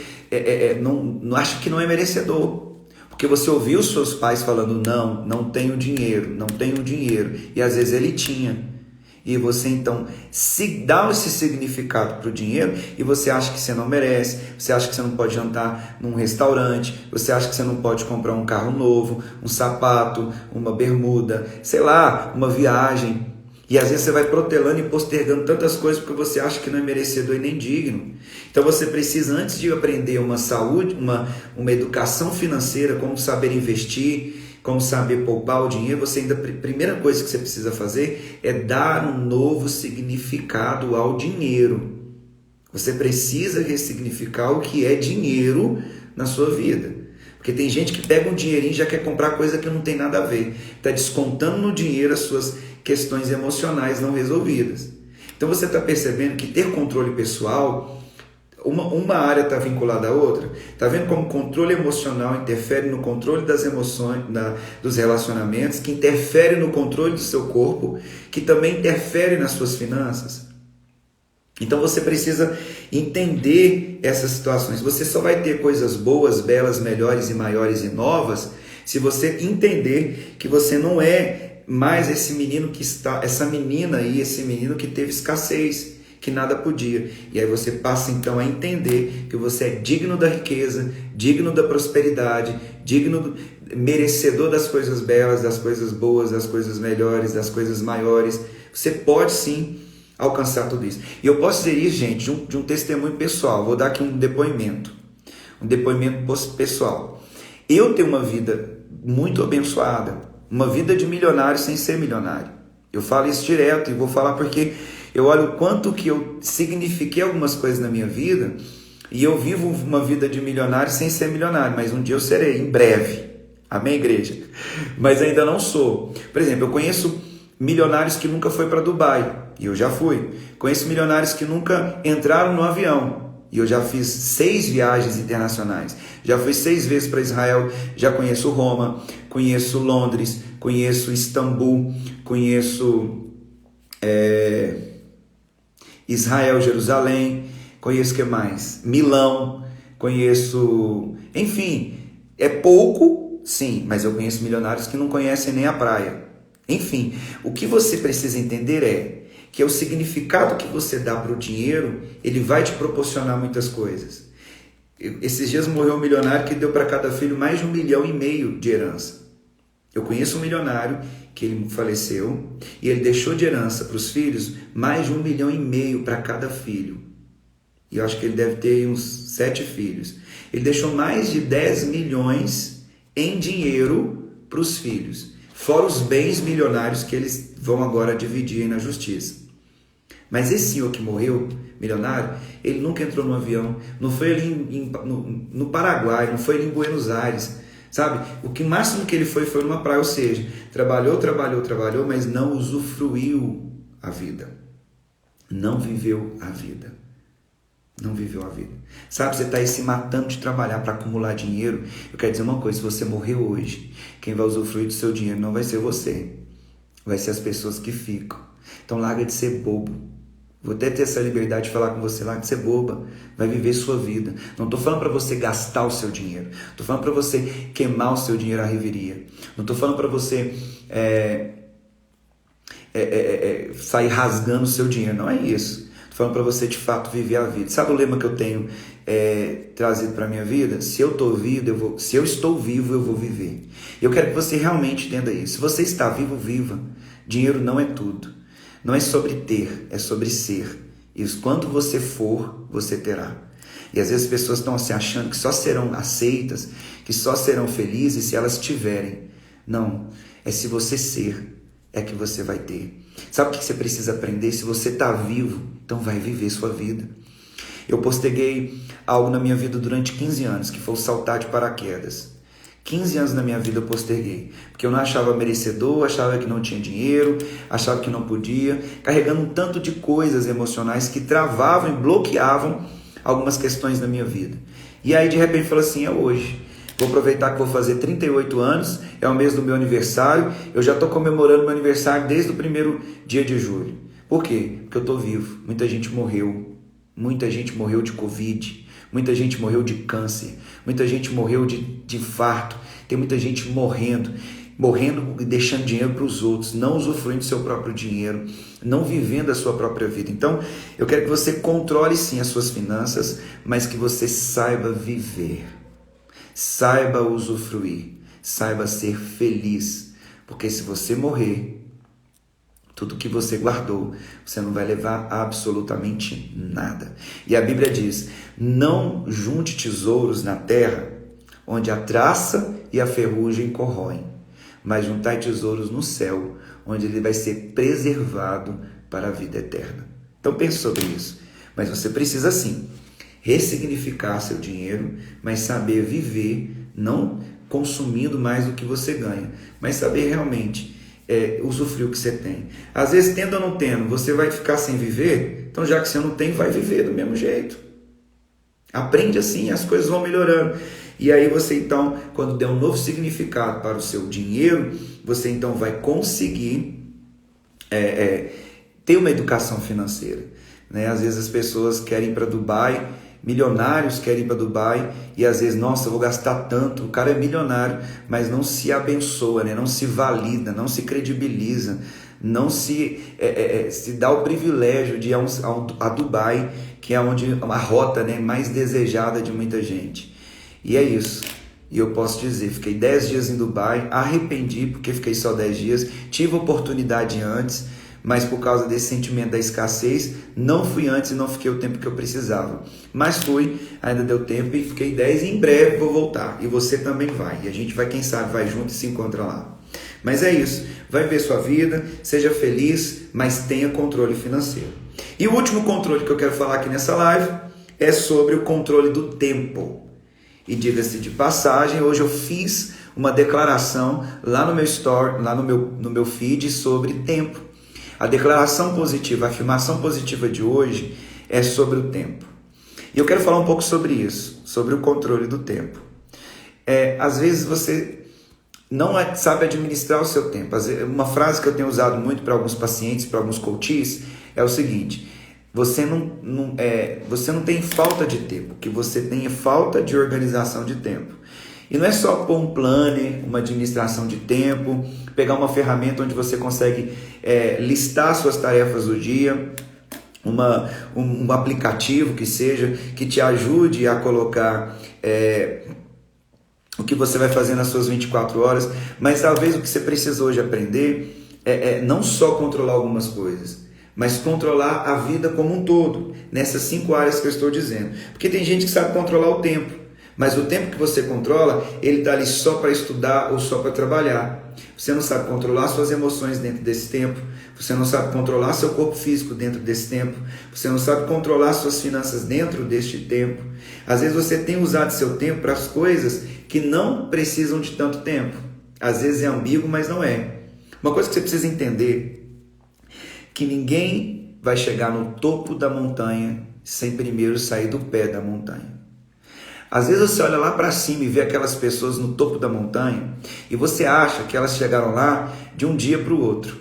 não acha que não é merecedor, porque você ouviu os seus pais falando, não tenho dinheiro, não tenho dinheiro, e às vezes ele tinha. E você então se dá esse significado para o dinheiro e você acha que você não merece, você acha que você não pode jantar num restaurante, você acha que você não pode comprar um carro novo, um sapato, uma bermuda, sei lá, uma viagem. E às vezes você vai protelando e postergando tantas coisas porque você acha que não é merecedor e nem digno. Então você precisa, antes de aprender uma saúde, uma educação financeira, como saber investir, como saber poupar o dinheiro, a primeira coisa que você precisa fazer é dar um novo significado ao dinheiro. Você precisa ressignificar o que é dinheiro na sua vida. Porque tem gente que pega um dinheirinho e já quer comprar coisa que não tem nada a ver. Está descontando no dinheiro as suas questões emocionais não resolvidas. Então você está percebendo que ter controle pessoal, uma área está vinculada à outra. Está vendo como o controle emocional interfere no controle das emoções, dos relacionamentos, que interfere no controle do seu corpo, que também interfere nas suas finanças? Então você precisa entender essas situações. Você só vai ter coisas boas, belas, melhores e maiores e novas se você entender que você não é mais esse menino que está, essa menina e esse menino que teve escassez, que nada podia. E aí você passa então a entender que você é digno da riqueza, digno da prosperidade, merecedor das coisas belas, das coisas boas, das coisas melhores, das coisas maiores. Você pode sim alcançar tudo isso. E eu posso dizer isso, gente, de um testemunho pessoal. Vou dar aqui um depoimento pessoal. Eu tenho uma vida muito abençoada, uma vida de milionário sem ser milionário. Eu falo isso direto e vou falar porque eu olho o quanto que eu signifiquei algumas coisas na minha vida E eu vivo uma vida de milionário sem ser milionário, mas um dia eu serei, em breve. Amém, igreja? Mas ainda não sou. Por exemplo, eu conheço milionários que nunca foi para Dubai, e eu já fui. Conheço milionários que nunca entraram no avião, e eu já fiz 6 viagens internacionais. Já fui 6 vezes para Israel, já conheço Roma, conheço Londres, conheço Istambul, conheço Israel, Jerusalém, conheço o que mais? Milão, conheço... Enfim, é pouco, sim, mas eu conheço milionários que não conhecem nem a praia. Enfim, o que você precisa entender é que o significado que você dá para o dinheiro, ele vai te proporcionar muitas coisas. Esses dias morreu um milionário que deu para cada filho mais de 1,5 milhão de herança. Eu conheço um milionário que ele faleceu e ele deixou de herança para os filhos mais de 1,5 milhão para cada filho. E eu acho que ele deve ter uns 7 filhos. Ele deixou mais de 10 milhões em dinheiro para os filhos, fora os bens milionários que eles vão agora dividir aí na justiça. Mas esse senhor que morreu, milionário, ele nunca entrou no avião, não foi ali no Paraguai, não foi ali em Buenos Aires, sabe? O que máximo que ele foi numa praia, ou seja, trabalhou, mas não usufruiu a vida, não viveu a vida. Não viveu a vida. Sabe, você está aí se matando de trabalhar para acumular dinheiro. Eu quero dizer uma coisa, se você morrer hoje, quem vai usufruir do seu dinheiro não vai ser você, vai ser as pessoas que ficam. Então larga de ser bobo. Vou até ter essa liberdade de falar com você, larga de ser boba, vai viver sua vida. Não estou falando para você gastar o seu dinheiro, estou falando para você queimar o seu dinheiro à reveria. Não estou falando para você sair rasgando o seu dinheiro, não é isso. Falando para você de fato viver a vida. Sabe o lema que eu tenho trazido para a minha vida? Se eu estou vivo, eu vou viver. Eu quero que você realmente entenda isso. Se você está vivo, viva. Dinheiro não é tudo. Não é sobre ter, é sobre ser. E quando você for, você terá. E às vezes as pessoas estão se achando que só serão aceitas, que só serão felizes se elas tiverem. Não, é se você ser, é que você vai ter. Sabe o que você precisa aprender? Se você está vivo, então vai viver sua vida. Eu posterguei algo na minha vida durante 15 anos, que foi o saltar de paraquedas. 15 anos na minha vida eu posterguei, porque eu não achava merecedor, achava que não tinha dinheiro, achava que não podia, carregando um tanto de coisas emocionais que travavam e bloqueavam algumas questões da minha vida. E aí de repente falei assim, é hoje. Vou aproveitar que vou fazer 38 anos, é o mês do meu aniversário, eu já estou comemorando meu aniversário desde o primeiro dia de julho. Por quê? Porque eu estou vivo. Muita gente morreu de Covid, muita gente morreu de câncer, muita gente morreu de infarto, tem muita gente morrendo e deixando dinheiro para os outros, não usufruindo do seu próprio dinheiro, não vivendo a sua própria vida. Então, eu quero que você controle sim as suas finanças, mas que você saiba viver. Saiba usufruir, saiba ser feliz, porque se você morrer, tudo que você guardou, você não vai levar absolutamente nada. E a Bíblia diz, não junte tesouros na terra, onde a traça e a ferrugem corroem, mas juntai tesouros no céu, onde ele vai ser preservado para a vida eterna. Então pense sobre isso, mas você precisa sim ressignificar seu dinheiro, mas saber viver, não consumindo mais do que você ganha, mas saber realmente usufruir o que você tem. Às vezes, tendo ou não tendo, você vai ficar sem viver, então já que você não tem, vai viver do mesmo jeito. Aprende assim, as coisas vão melhorando. E aí você então, quando der um novo significado para o seu dinheiro, você então vai conseguir ter uma educação financeira. Né? Às vezes as pessoas querem ir para Dubai, milionários querem ir para Dubai e às vezes, nossa, eu vou gastar tanto. O cara é milionário, mas não se abençoa, né? Não se valida, não se credibiliza, não se dá o privilégio de ir a Dubai, que é onde a rota, né, mais desejada de muita gente. E é isso. E eu posso dizer, fiquei 10 dias em Dubai, arrependi porque fiquei só 10 dias, tive oportunidade antes, mas por causa desse sentimento da escassez, não fui antes e não fiquei o tempo que eu precisava. Mas fui, ainda deu tempo e fiquei 10 e em breve vou voltar. E você também vai. E a gente vai, quem sabe, vai junto e se encontra lá. Mas é isso. Vai ver sua vida, seja feliz, mas tenha controle financeiro. E o último controle que eu quero falar aqui nessa live é sobre o controle do tempo. E diga-se de passagem, hoje eu fiz uma declaração lá no meu story, lá no meu feed sobre tempo. A declaração positiva, a afirmação positiva de hoje é sobre o tempo. E eu quero falar um pouco sobre isso, sobre o controle do tempo. Às vezes você não sabe administrar o seu tempo. Uma frase que eu tenho usado muito para alguns pacientes, para alguns coaches, é o seguinte: você não tem falta de tempo, que você tem falta de organização de tempo. E não é só pôr um planner, uma administração de tempo, pegar uma ferramenta onde você consegue listar suas tarefas do dia, um aplicativo que seja, que te ajude a colocar o que você vai fazer nas suas 24 horas, mas talvez o que você precisa hoje aprender é não só controlar algumas coisas, mas controlar a vida como um todo, nessas 5 áreas que eu estou dizendo. Porque tem gente que sabe controlar o tempo, mas o tempo que você controla, ele está ali só para estudar ou só para trabalhar. Você não sabe controlar suas emoções dentro desse tempo, você não sabe controlar seu corpo físico dentro desse tempo, você não sabe controlar suas finanças dentro deste tempo. Às vezes você tem usado seu tempo para as coisas que não precisam de tanto tempo. Às vezes é ambíguo, mas não é. Uma coisa que você precisa entender, que ninguém vai chegar no topo da montanha sem primeiro sair do pé da montanha. Às vezes você olha lá para cima e vê aquelas pessoas no topo da montanha e você acha que elas chegaram lá de um dia para o outro.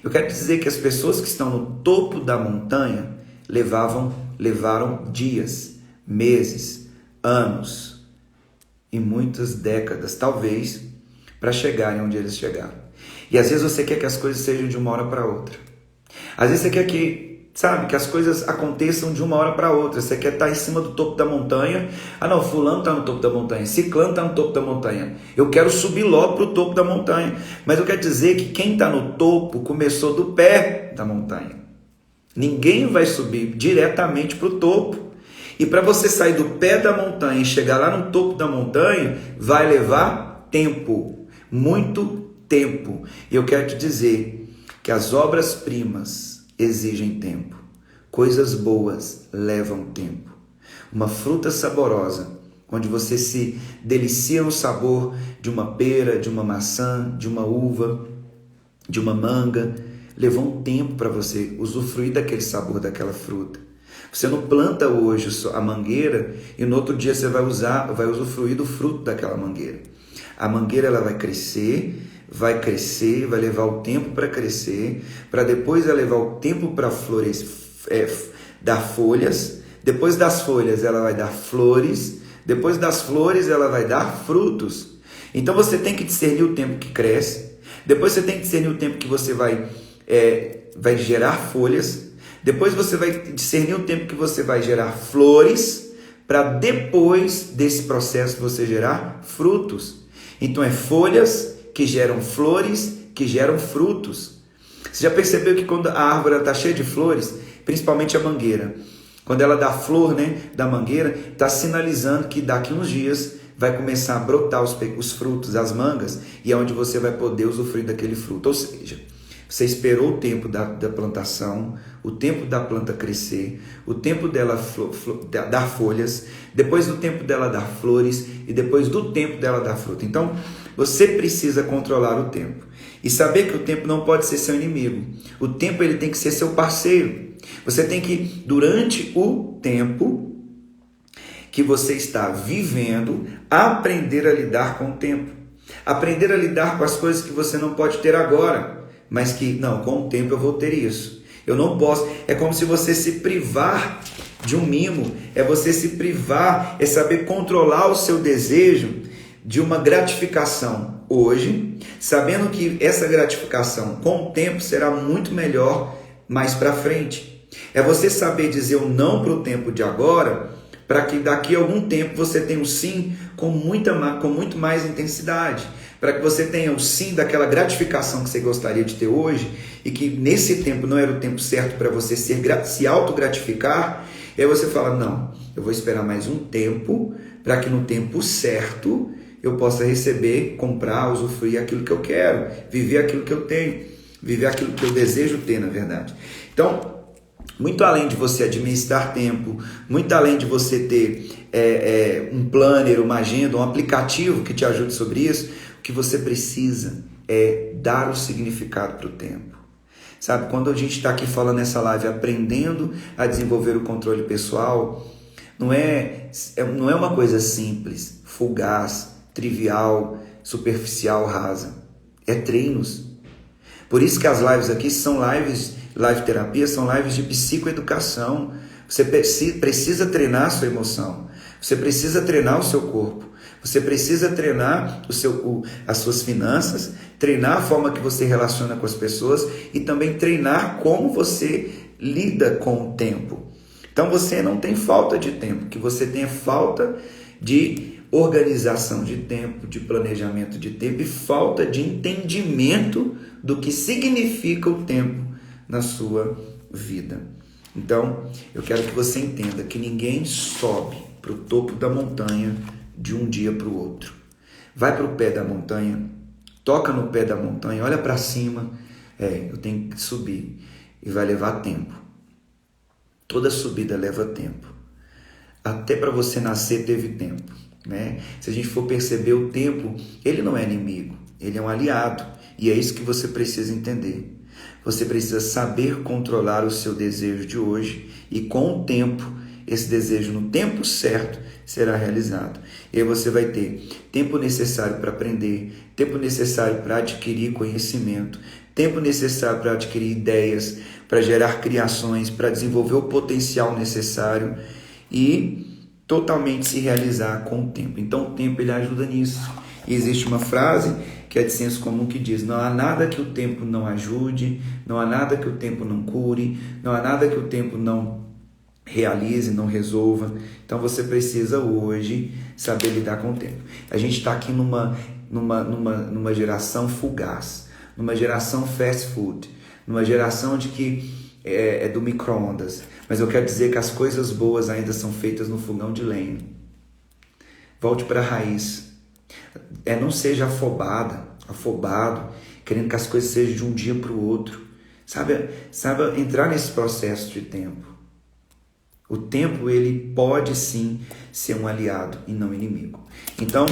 Eu quero dizer que as pessoas que estão no topo da montanha levaram dias, meses, anos e muitas décadas, talvez, para chegarem onde eles chegaram. E às vezes você quer que as coisas sejam de uma hora para outra. Às vezes você quer que as coisas aconteçam de uma hora para outra. Você quer estar em cima do topo da montanha. Ah não, fulano está no topo da montanha, ciclano está no topo da montanha. Eu quero subir logo para o topo da montanha. Mas eu quero dizer que quem está no topo começou do pé da montanha. Ninguém vai subir diretamente para o topo. E para você sair do pé da montanha e chegar lá no topo da montanha, vai levar tempo. Muito tempo. E eu quero te dizer que as obras-primas exigem tempo. Coisas boas levam tempo. Uma fruta saborosa, onde você se delicia no sabor de uma pera, de uma maçã, de uma uva, de uma manga, levou um tempo para você usufruir daquele sabor daquela fruta. Você não planta hoje a mangueira e no outro dia você vai usufruir do fruto daquela mangueira. A mangueira ela vai crescer, vai levar o tempo para crescer, para depois ela levar o tempo para dar folhas, depois das folhas ela vai dar flores, depois das flores ela vai dar frutos. Então você tem que discernir o tempo que cresce, depois você tem que discernir o tempo que você vai gerar folhas, depois você vai discernir o tempo que você vai gerar flores, para depois desse processo você gerar frutos. Então é folhas que geram flores, que geram frutos. Você já percebeu que quando a árvore está cheia de flores, principalmente a mangueira, quando ela dá flor, da mangueira, está sinalizando que daqui uns dias vai começar a brotar os frutos, as mangas, e é onde você vai poder usufruir daquele fruto. Ou seja, você esperou o tempo da plantação, o tempo da planta crescer, o tempo dela dar folhas, depois do tempo dela dar flores e depois do tempo dela dar fruta. Então, você precisa controlar o tempo e saber que o tempo não pode ser seu inimigo. O tempo ele tem que ser seu parceiro. Você tem que, durante o tempo que você está vivendo, aprender a lidar com o tempo. Aprender a lidar com as coisas que você não pode ter agora, mas que, não, com o tempo eu vou ter isso. Eu não posso. É como se você se privar de um mimo, é você se privar, é saber controlar o seu desejo de uma gratificação hoje, sabendo que essa gratificação com o tempo será muito melhor mais para frente. É você saber dizer o não para o tempo de agora, para que daqui a algum tempo você tenha o sim com muito mais intensidade, para que você tenha o sim daquela gratificação que você gostaria de ter hoje e que nesse tempo não era o tempo certo para você se autogratificar. E aí você fala, não, eu vou esperar mais um tempo para que no tempo certo eu possa receber, comprar, usufruir aquilo que eu quero, viver aquilo que eu tenho, viver aquilo que eu desejo ter, na verdade. Então, Muito além de você administrar tempo, muito além de você ter um planner, uma agenda, um aplicativo que te ajude sobre isso, o que você precisa é dar o significado para o tempo. Sabe, quando a gente está aqui falando nessa live, aprendendo a desenvolver o controle pessoal, não é uma coisa simples, fugaz, trivial, superficial, rasa. É treinos. Por isso que as lives aqui são live terapia, são lives de psicoeducação. Você precisa treinar a sua emoção. Você precisa treinar o seu corpo. Você precisa treinar as suas finanças, treinar a forma que você relaciona com as pessoas e também treinar como você lida com o tempo. Então você não tem falta de tempo, que você tenha falta de organização de tempo, de planejamento de tempo e falta de entendimento do que significa o tempo na sua vida. Então, eu quero que você entenda que ninguém sobe para o topo da montanha de um dia para o outro. Vai para o pé da montanha, toca no pé da montanha, olha para cima, eu tenho que subir e vai levar tempo. Toda subida leva tempo. Até para você nascer teve tempo, né? Se a gente for perceber o tempo, ele não é inimigo, ele é um aliado. E é isso que você precisa entender. Você precisa saber controlar o seu desejo de hoje e com o tempo, esse desejo no tempo certo será realizado. E aí você vai ter tempo necessário para aprender, tempo necessário para adquirir conhecimento, tempo necessário para adquirir ideias, para gerar criações, para desenvolver o potencial necessário e totalmente se realizar com o tempo. Então o tempo ele ajuda nisso. E existe uma frase que é de senso comum que diz: não há nada que o tempo não ajude, não há nada que o tempo não cure, não há nada que o tempo não realize, não resolva. Então você precisa hoje saber lidar com o tempo. A gente está aqui numa geração fugaz, numa geração fast food, numa geração de que é do micro-ondas. Mas eu quero dizer que as coisas boas ainda são feitas no fogão de lenha. Volte para a raiz. Não seja afobado, querendo que as coisas sejam de um dia para o outro. Sabe entrar nesse processo de tempo. O tempo, ele pode sim ser um aliado e não inimigo. Então,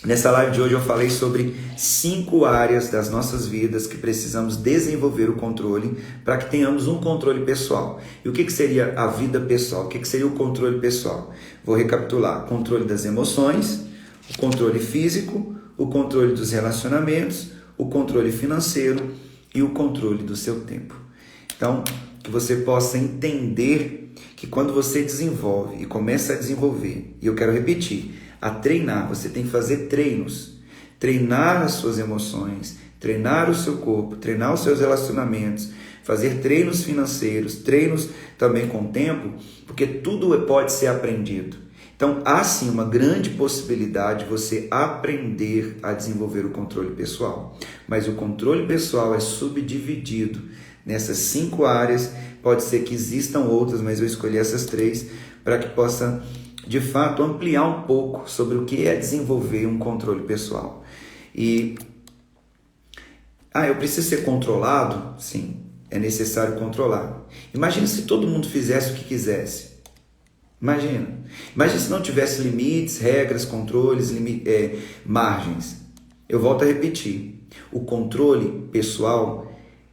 nessa live de hoje eu falei sobre 5 áreas das nossas vidas que precisamos desenvolver o controle para que tenhamos um controle pessoal. E o que seria a vida pessoal? O que seria o controle pessoal? Vou recapitular: controle das emoções, o controle físico, o controle dos relacionamentos, o controle financeiro e o controle do seu tempo. Então, que você possa entender que quando você desenvolve e começa a desenvolver, e eu quero repetir, a treinar, você tem que fazer treinos, treinar as suas emoções, treinar o seu corpo, treinar os seus relacionamentos, fazer treinos financeiros, treinos também com o tempo, porque tudo pode ser aprendido. Então, há sim uma grande possibilidade de você aprender a desenvolver o controle pessoal. Mas o controle pessoal é subdividido nessas 5 áreas. Pode ser que existam outras, mas eu escolhi essas 3 para que possa, de fato, ampliar um pouco sobre o que é desenvolver um controle pessoal. E, eu preciso ser controlado? Sim, é necessário controlar. Imagina se todo mundo fizesse o que quisesse. Imagina se não tivesse limites, regras, controles, margens. Eu volto a repetir, o controle pessoal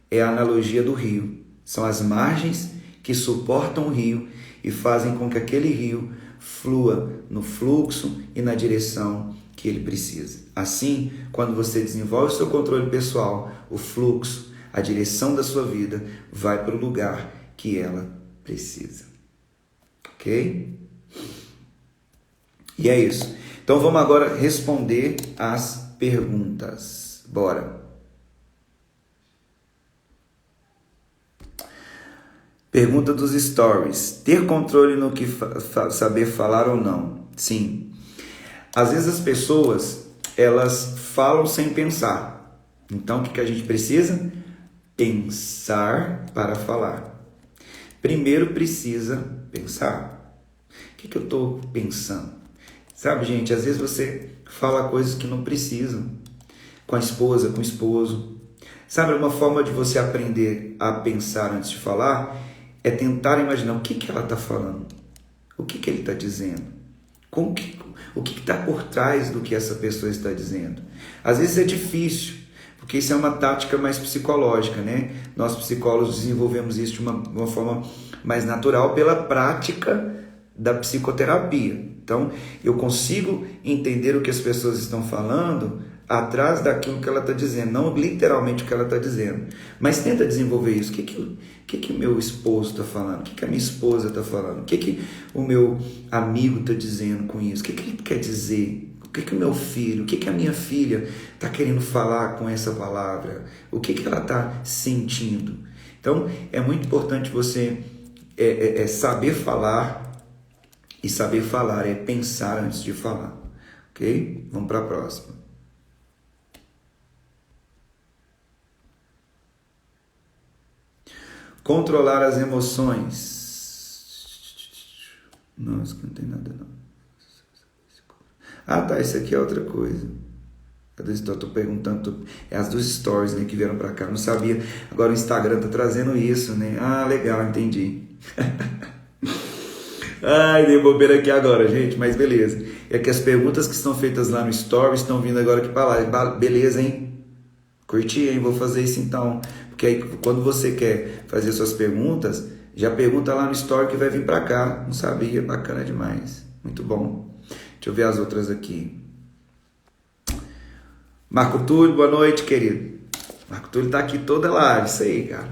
é a analogia do rio. São as margens que suportam o rio e fazem com que aquele rio flua no fluxo e na direção que ele precisa. Assim, quando você desenvolve o seu controle pessoal, o fluxo, a direção da sua vida vai para o lugar que ela precisa. Ok? E é isso. Então vamos agora responder as perguntas. Bora! Pergunta dos stories: ter controle no que saber falar ou não? Sim. Às vezes as pessoas, elas falam sem pensar. Então o que a gente precisa? Pensar para falar. Primeiro precisa pensar. O que eu estou pensando? Sabe, gente, às vezes você fala coisas que não precisam. Com a esposa, com o esposo. Sabe, uma forma de você aprender a pensar antes de falar é tentar imaginar o que ela está falando, o que ele está dizendo, o que está por trás do que essa pessoa está dizendo. Às vezes é difícil, porque isso é uma tática mais psicológica, né? Nós psicólogos desenvolvemos isso de uma forma mais natural pela prática da psicoterapia. Então, eu consigo entender o que as pessoas estão falando atrás daquilo que ela está dizendo, não literalmente o que ela está dizendo. Mas tenta desenvolver isso. O que o meu esposo está falando? O que a minha esposa está falando? O que o meu amigo está dizendo com isso? O que ele quer dizer? O que o meu filho, o que a minha filha está querendo falar com essa palavra? O que ela está sentindo? Então, é muito importante você saber falar, e saber falar é pensar antes de falar. Ok? Vamos para a próxima. Controlar as emoções. Nossa, não tem nada não. Ah, tá, isso aqui é outra coisa. Estou perguntando, é as dos stories, né, que vieram para cá, não sabia. Agora o Instagram tá trazendo isso, né? Ah, legal, entendi. Ai, dei bobeira aqui agora, gente, mas beleza. É que as perguntas que estão feitas lá no stories estão vindo agora aqui para lá. Beleza, hein? Curti, hein? Vou fazer isso então. Porque aí, quando você quer fazer suas perguntas, já pergunta lá no story que vai vir para cá. Não sabia, bacana demais. Muito bom. Deixa eu ver as outras aqui. Marco Túlio, boa noite, querido. Marco Túlio tá aqui toda live, isso aí, cara.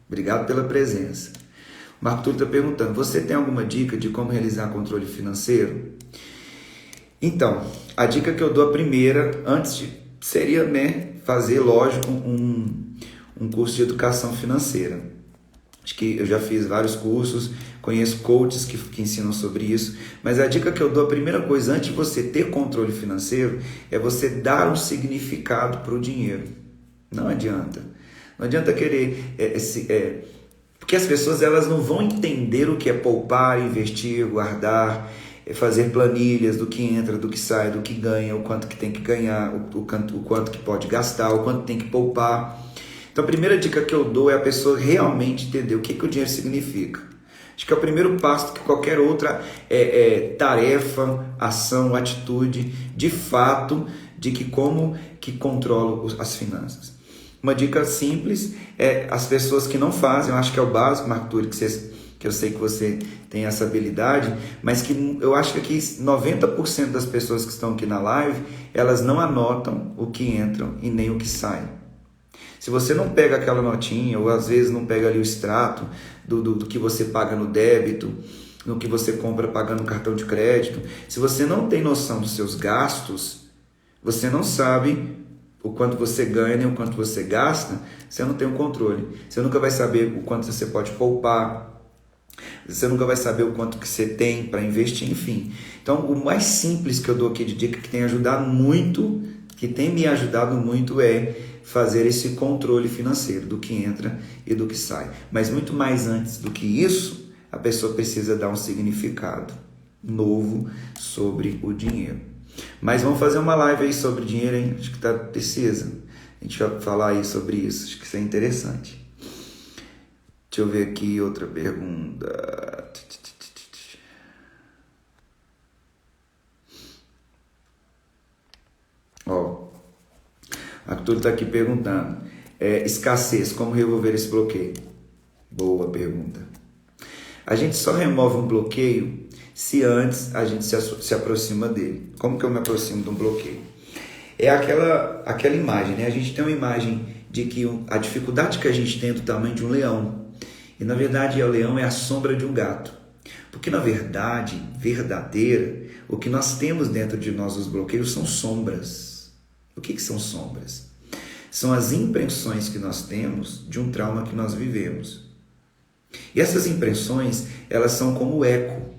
Obrigado pela presença. Marco Túlio está perguntando, você tem alguma dica de como realizar controle financeiro? Então, a dica que eu dou a primeira, seria, né, fazer, lógico, um curso de educação financeira. Acho que eu já fiz vários cursos, conheço coaches que ensinam sobre isso, mas a dica que eu dou, a primeira coisa, antes de você ter controle financeiro, é você dar um significado para o dinheiro. Não adianta. Não adianta querer... porque as pessoas elas não vão entender o que é poupar, investir, guardar, fazer planilhas do que entra, do que sai, do que ganha, o quanto que tem que ganhar, o quanto que pode gastar, o quanto tem que poupar. Então a primeira dica que eu dou é a pessoa realmente entender o que o dinheiro significa. Acho que é o primeiro passo que qualquer outra tarefa, ação, atitude, de fato, de que como que controla as finanças. Uma dica simples é as pessoas que não fazem, eu acho que é o básico, Marco Túlio, que eu sei que você tem essa habilidade, mas que eu acho que aqui 90% das pessoas que estão aqui na live, elas não anotam o que entram e nem o que sai. Se você não pega aquela notinha, ou às vezes não pega ali o extrato do que você paga no débito, no que você compra pagando cartão de crédito, se você não tem noção dos seus gastos, você não sabe o quanto você ganha nem o quanto você gasta, você não tem um controle. Você nunca vai saber o quanto você pode poupar, você nunca vai saber o quanto que você tem para investir, enfim. Então, o mais simples que eu dou aqui de dica, que tem ajudado muito, que tem me ajudado muito, é fazer esse controle financeiro do que entra e do que sai. Mas muito mais antes do que isso, a pessoa precisa dar um significado novo sobre o dinheiro. Mas vamos fazer uma live aí sobre dinheiro, hein? Acho que precisa. A gente vai falar aí sobre isso. Acho que isso é interessante. Deixa eu ver aqui outra pergunta. A Arthur está aqui perguntando. Escassez, como resolver esse bloqueio? Boa pergunta. A gente só remove um bloqueio se antes a gente se aproxima dele. Como que eu me aproximo de um bloqueio? É aquela imagem, né? A gente tem uma imagem de que a dificuldade que a gente tem é do tamanho de um leão. E na verdade o leão é a sombra de um gato. Porque na verdade, verdadeira, o que nós temos dentro de nós, os bloqueios, são sombras. O que são sombras? São as impressões que nós temos de um trauma que nós vivemos. E essas impressões, elas são como eco.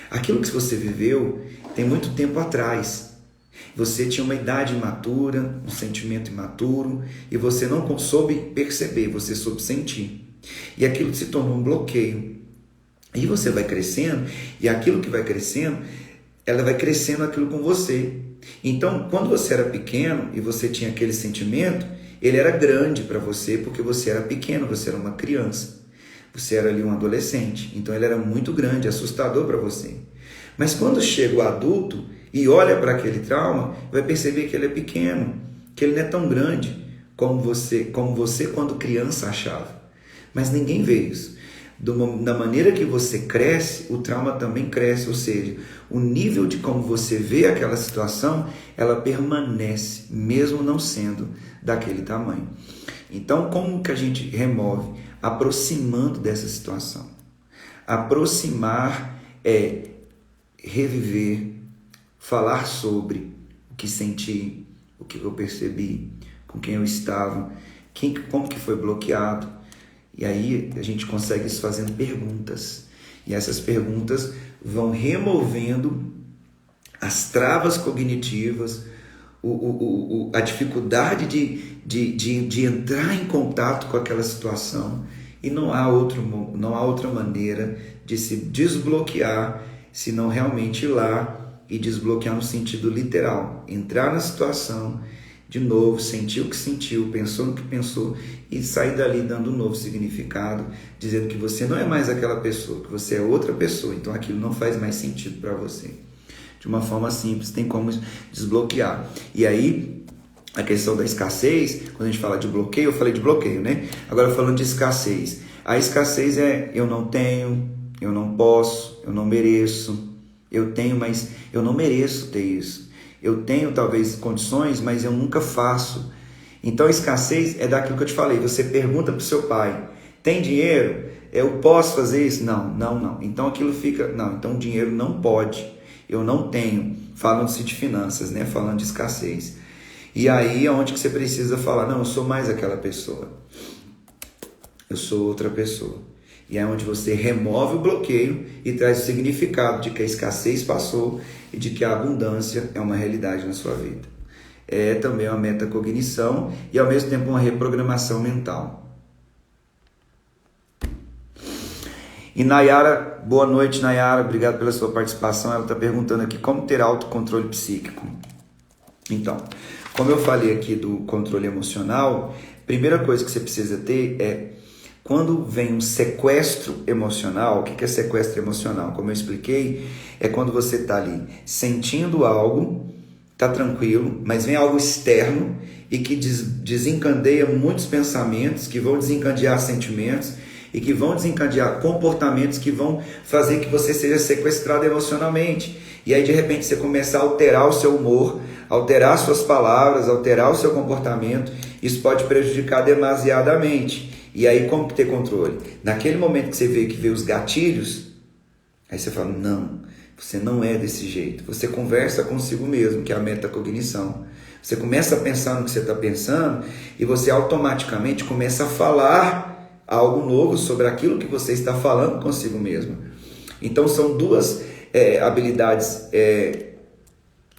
Aquilo que você viveu tem muito tempo atrás. Você tinha uma idade imatura, um sentimento imaturo, e você não soube perceber, você soube sentir. E aquilo se tornou um bloqueio. E você vai crescendo, e aquilo que vai crescendo, ela vai crescendo aquilo com você. Então, quando você era pequeno e você tinha aquele sentimento, ele era grande para você porque você era pequeno, você era uma criança. Você era ali um adolescente, então ele era muito grande, assustador para você. Mas quando chega o adulto e olha para aquele trauma, vai perceber que ele é pequeno, que ele não é tão grande como você quando criança achava. Mas ninguém vê isso. Da maneira que você cresce, o trauma também cresce, ou seja, o nível de como você vê aquela situação, ela permanece, mesmo não sendo daquele tamanho. Então, como que a gente remove? Aproximando dessa situação. Aproximar é reviver, falar sobre o que senti, o que eu percebi, com quem eu estava, como que foi bloqueado. E aí a gente consegue isso fazendo perguntas. E essas perguntas vão removendo as travas cognitivas, a dificuldade de entrar em contato com aquela situação. E não há outra maneira de se desbloquear, senão realmente ir lá e desbloquear no sentido literal. Entrar na situação, de novo, sentir o que sentiu, pensou no que pensou e sair dali dando um novo significado, dizendo que você não é mais aquela pessoa, que você é outra pessoa, então aquilo não faz mais sentido para você. De uma forma simples, tem como desbloquear. E aí, a questão da escassez, quando a gente fala de bloqueio, eu falei de bloqueio, né? Agora falando de escassez. A escassez é eu não tenho, eu não posso, eu não mereço, eu tenho, mas eu não mereço ter isso. Eu tenho talvez condições, mas eu nunca faço. Então a escassez é daquilo que eu te falei. Você pergunta para o seu pai, tem dinheiro? Eu posso fazer isso? Não. Então aquilo fica, não, então o dinheiro não pode. Eu não tenho. Falando-se de finanças, né? Falando de escassez. E aí é onde que você precisa falar, não, eu sou mais aquela pessoa. Eu sou outra pessoa. E é onde você remove o bloqueio e traz o significado de que a escassez passou e de que a abundância é uma realidade na sua vida. É também uma metacognição e ao mesmo tempo uma reprogramação mental. E Nayara, boa noite Nayara, obrigado pela sua participação. Ela está perguntando aqui como ter autocontrole psíquico. Então, como eu falei aqui do controle emocional, a primeira coisa que você precisa ter é quando vem um sequestro emocional. O que é sequestro emocional? Como eu expliquei, é quando você está ali sentindo algo, está tranquilo, mas vem algo externo e que desencadeia muitos pensamentos, que vão desencadear sentimentos e que vão desencadear comportamentos que vão fazer que você seja sequestrado emocionalmente. E aí de repente você começa a alterar o seu humor, alterar suas palavras, alterar o seu comportamento. Isso pode prejudicar demasiadamente. E aí como ter controle? Naquele momento que você vê os gatilhos, aí você fala, não, você não é desse jeito. Você conversa consigo mesmo, que é a metacognição. Você começa a pensar no que você está pensando e você automaticamente começa a falar algo novo sobre aquilo que você está falando consigo mesmo. Então são duas habilidades,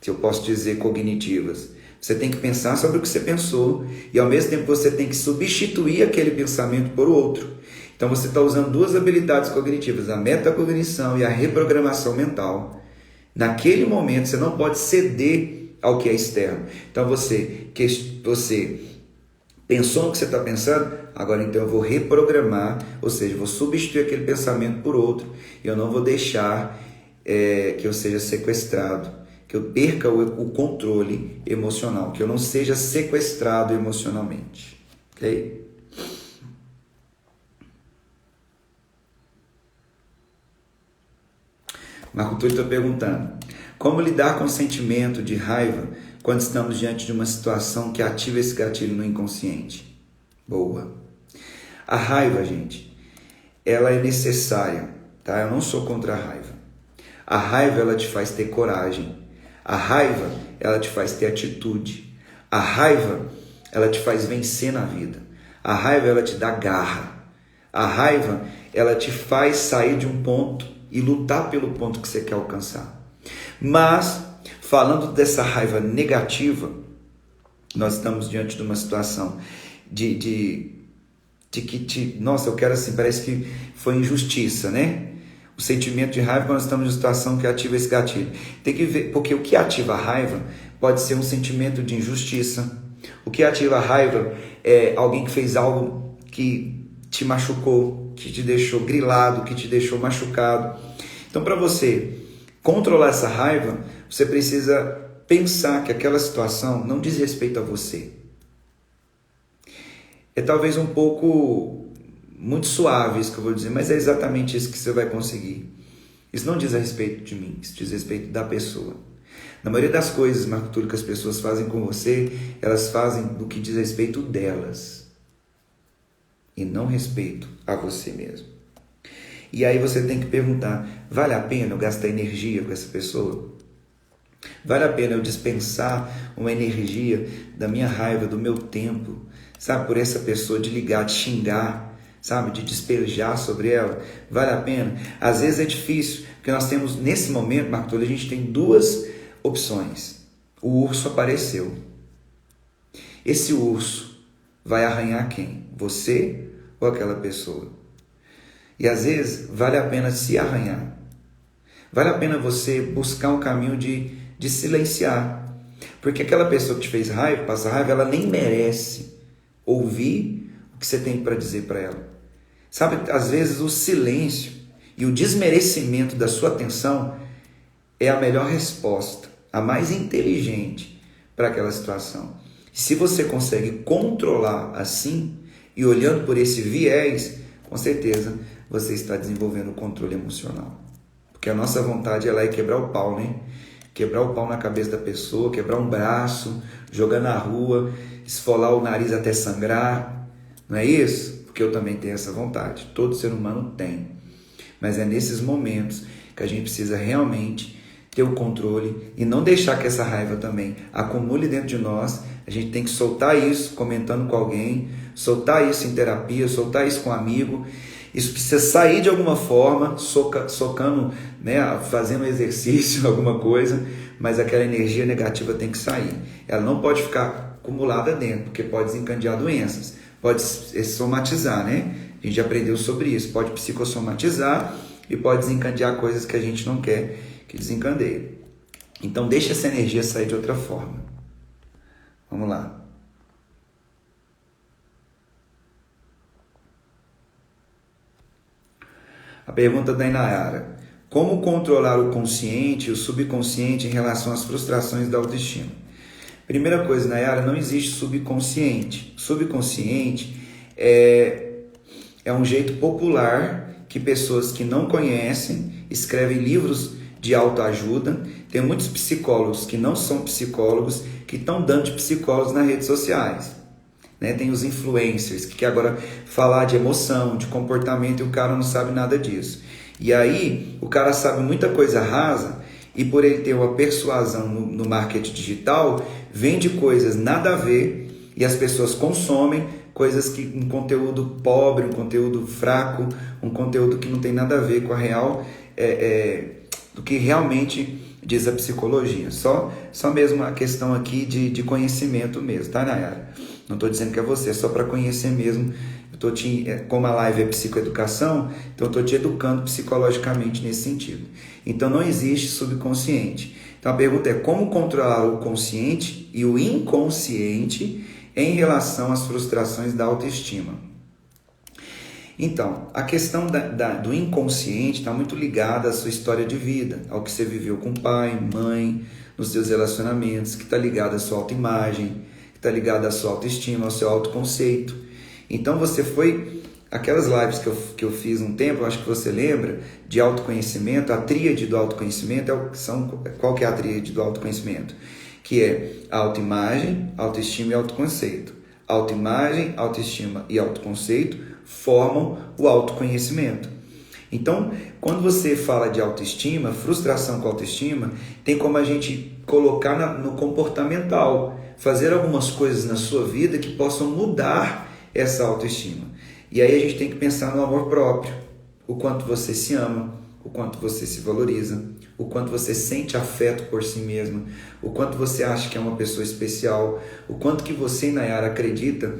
que eu posso dizer, cognitivas. Você tem que pensar sobre o que você pensou e ao mesmo tempo você tem que substituir aquele pensamento por outro. Então você está usando duas habilidades cognitivas, a metacognição e a reprogramação mental. Naquele momento você não pode ceder ao que é externo. Então você pensou no que você está pensando, agora então eu vou reprogramar, ou seja, vou substituir aquele pensamento por outro. E eu não vou deixar que eu seja sequestrado, que eu perca o controle emocional, que eu não seja sequestrado emocionalmente. Ok? Marco Túlio está perguntando, como lidar com o sentimento de raiva quando estamos diante de uma situação que ativa esse gatilho no inconsciente? Boa. A raiva, gente, ela é necessária, tá? Eu não sou contra a raiva. A raiva, ela te faz ter coragem. A raiva, ela te faz ter atitude. A raiva, ela te faz vencer na vida. A raiva, ela te dá garra. A raiva, ela te faz sair de um ponto e lutar pelo ponto que você quer alcançar. Mas, falando dessa raiva negativa, nós estamos diante de uma situação nossa, eu quero assim, parece que foi injustiça, né? O sentimento de raiva quando nós estamos em uma situação que ativa esse gatilho. Tem que ver, porque o que ativa a raiva pode ser um sentimento de injustiça. O que ativa a raiva é alguém que fez algo que te machucou, que te deixou grilado, que te deixou machucado. Então, para você controlar essa raiva, você precisa pensar que aquela situação não diz respeito a você. É talvez um pouco muito suave isso que eu vou dizer, mas é exatamente isso que você vai conseguir. Isso não diz a respeito de mim, isso diz a respeito da pessoa. Na maioria das coisas, Marco Túlio, que as pessoas fazem com você, elas fazem do que diz respeito delas e não respeito a você mesmo. E aí você tem que perguntar, vale a pena eu gastar energia com essa pessoa? Vale a pena eu dispensar uma energia da minha raiva, do meu tempo, sabe, por essa pessoa, de ligar, de xingar, sabe, de despejar sobre ela? Vale a pena? Às vezes é difícil, porque nós temos, nesse momento, Marco Túlio, a gente tem duas opções. O urso apareceu. Esse urso vai arranhar quem? Você ou aquela pessoa? E às vezes vale a pena se arranhar. Vale a pena você buscar um caminho de silenciar. Porque aquela pessoa que te fez raiva, passa raiva, ela nem merece ouvir o que você tem para dizer para ela. Sabe, às vezes o silêncio e o desmerecimento da sua atenção é a melhor resposta, a mais inteligente para aquela situação. Se você consegue controlar assim, e olhando por esse viés, com certeza você está desenvolvendo o controle emocional. Porque a nossa vontade ela é quebrar o pau, né? Quebrar o pau na cabeça da pessoa, quebrar um braço, jogar na rua, esfolar o nariz até sangrar. Não é isso? Porque eu também tenho essa vontade. Todo ser humano tem. Mas é nesses momentos que a gente precisa realmente ter o controle e não deixar que essa raiva também acumule dentro de nós. A gente tem que soltar isso comentando com alguém, soltar isso em terapia, soltar isso com um amigo. Isso precisa sair de alguma forma, socando, né, fazendo exercício, alguma coisa, mas aquela energia negativa tem que sair. Ela não pode ficar acumulada dentro, porque pode desencadear doenças, pode somatizar, né? A gente já aprendeu sobre isso, pode psicossomatizar e pode desencadear coisas que a gente não quer que desencadeie. Então deixa essa energia sair de outra forma. Vamos lá. A pergunta da Inayara: como controlar o consciente e o subconsciente em relação às frustrações da autoestima? Primeira coisa, Inayara, não existe subconsciente. Subconsciente é um jeito popular que pessoas que não conhecem escrevem livros de autoajuda. Tem muitos psicólogos que não são psicólogos que estão dando de psicólogos nas redes sociais. Né? Tem os influencers que querem agora falar de emoção, de comportamento, e o cara não sabe nada disso. E aí o cara sabe muita coisa rasa e por ele ter uma persuasão no marketing digital, vende coisas nada a ver e as pessoas consomem coisas que um conteúdo pobre, um conteúdo fraco, um conteúdo que não tem nada a ver com a real, do que realmente diz a psicologia. Só mesmo a questão aqui de conhecimento mesmo, tá, Nayara? Não estou dizendo que é você, é só para conhecer mesmo. Como a live é psicoeducação, então eu estou te educando psicologicamente nesse sentido. Então não existe subconsciente. Então a pergunta é como controlar o consciente e o inconsciente em relação às frustrações da autoestima. Então, a questão do inconsciente está muito ligada à sua história de vida, ao que você viveu com pai, mãe, nos seus relacionamentos, que está ligado à sua autoimagem, que está ligado à sua autoestima, ao seu autoconceito. Então você foi... Aquelas lives que eu fiz um tempo, eu acho que você lembra, de autoconhecimento, a tríade do autoconhecimento, qual que é a tríade do autoconhecimento? Que é a autoimagem, autoestima e autoconceito. Autoimagem, autoestima e autoconceito formam o autoconhecimento. Então, quando você fala de autoestima, frustração com autoestima, tem como a gente colocar no comportamental, fazer algumas coisas na sua vida que possam mudar essa autoestima. E aí a gente tem que pensar no amor próprio, o quanto você se ama, o quanto você se valoriza, o quanto você sente afeto por si mesmo, o quanto você acha que é uma pessoa especial, o quanto que você, Nayara, acredita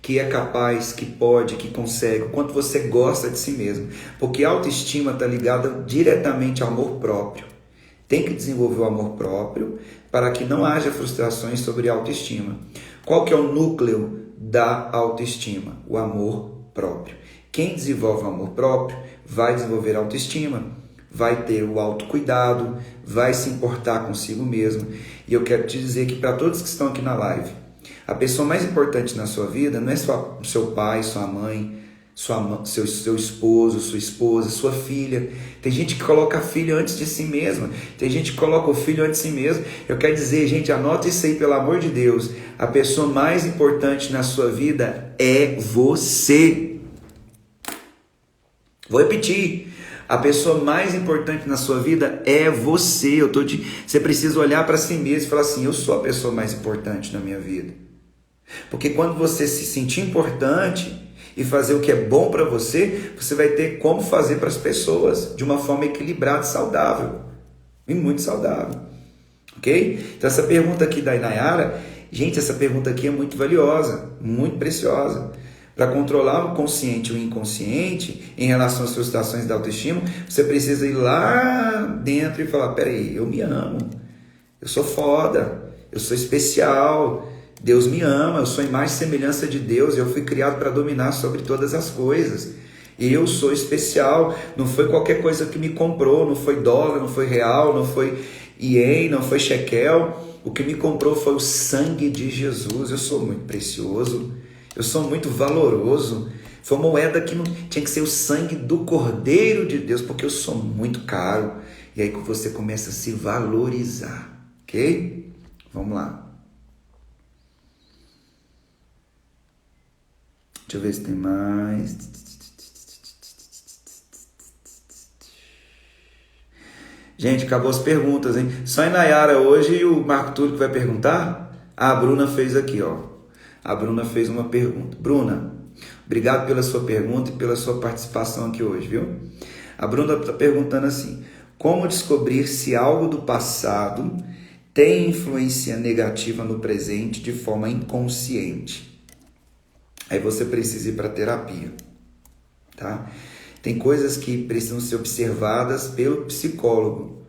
que é capaz, que pode, que consegue, o quanto você gosta de si mesmo. Porque a autoestima está ligada diretamente ao amor próprio. Tem que desenvolver o amor próprio para que não haja frustrações sobre a autoestima. Qual que é o núcleo da autoestima? O amor próprio. Quem desenvolve o amor próprio vai desenvolver a autoestima, vai ter o autocuidado, vai se importar consigo mesmo. E eu quero te dizer que para todos que estão aqui na live, a pessoa mais importante na sua vida não é seu pai, sua mãe, seu esposo, sua esposa, sua filha. Tem gente que coloca a filha antes de si mesma, tem gente que coloca o filho antes de si mesmo. Eu quero dizer, gente, anota isso aí, pelo amor de Deus. A pessoa mais importante na sua vida é você. Vou repetir. A pessoa mais importante na sua vida é você. Você precisa olhar para si mesmo e falar assim: eu sou a pessoa mais importante na minha vida. Porque quando você se sentir importante e fazer o que é bom para você, você vai ter como fazer para as pessoas de uma forma equilibrada e saudável. E muito saudável. Ok? Então essa pergunta aqui da Inayara, gente, essa pergunta aqui é muito valiosa, muito preciosa. Para controlar o consciente e o inconsciente em relação às suas situações de autoestima, você precisa ir lá dentro e falar: peraí, eu me amo, eu sou foda, eu sou especial, Deus me ama, eu sou imagem e semelhança de Deus, eu fui criado para dominar sobre todas as coisas. Eu sou especial, não foi qualquer coisa que me comprou, não foi dólar, não foi real, não foi ien, não foi shekel. O que me comprou foi o sangue de Jesus. Eu sou muito precioso, eu sou muito valoroso. Foi uma moeda que não tinha que ser o sangue do Cordeiro de Deus, porque eu sou muito caro. E aí que você começa a se valorizar, ok? Vamos lá. Deixa eu ver se tem mais. Gente, acabou as perguntas, hein? Só a Inayara hoje e o Marco Túlio que vai perguntar? A Bruna fez aqui, ó. A Bruna fez uma pergunta. Bruna, obrigado pela sua pergunta e pela sua participação aqui hoje, viu? A Bruna está perguntando assim: como descobrir se algo do passado tem influência negativa no presente de forma inconsciente? Aí você precisa ir para terapia, tá? Tem coisas que precisam ser observadas pelo psicólogo,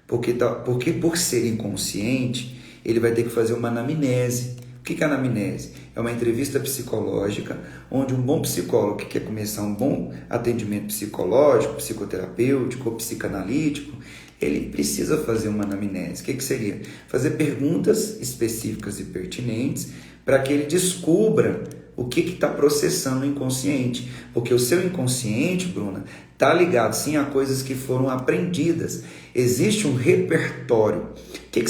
porque por ser inconsciente, ele vai ter que fazer uma anamnese. O que é anamnese? É uma entrevista psicológica, onde um bom psicólogo que quer começar um bom atendimento psicológico, psicoterapêutico ou psicanalítico, ele precisa fazer uma anamnese. O que seria? Fazer perguntas específicas e pertinentes para que ele descubra o que está processando o inconsciente. Porque o seu inconsciente, Bruna, está ligado sim a coisas que foram aprendidas. Existe um repertório. O que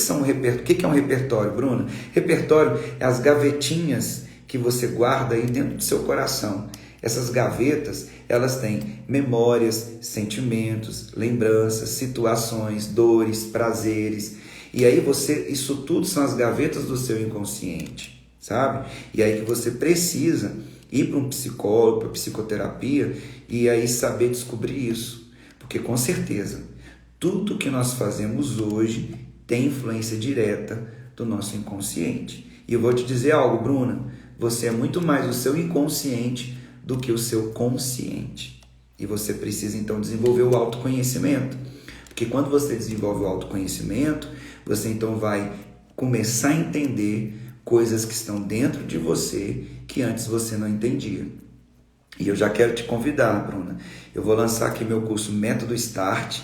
é um repertório, Bruna? Repertório é as gavetinhas que você guarda aí dentro do seu coração. Essas gavetas, elas têm memórias, sentimentos, lembranças, situações, dores, prazeres. E aí isso tudo são as gavetas do seu inconsciente. Sabe? E aí que você precisa ir para um psicólogo, para psicoterapia e aí saber descobrir isso. Porque com certeza, tudo que nós fazemos hoje tem influência direta do nosso inconsciente. E eu vou te dizer algo, Bruna, você é muito mais o seu inconsciente do que o seu consciente. E você precisa então desenvolver o autoconhecimento. Porque quando você desenvolve o autoconhecimento, você então vai começar a entender coisas que estão dentro de você que antes você não entendia. E eu já quero te convidar, Bruna. Eu vou lançar aqui meu curso Método Start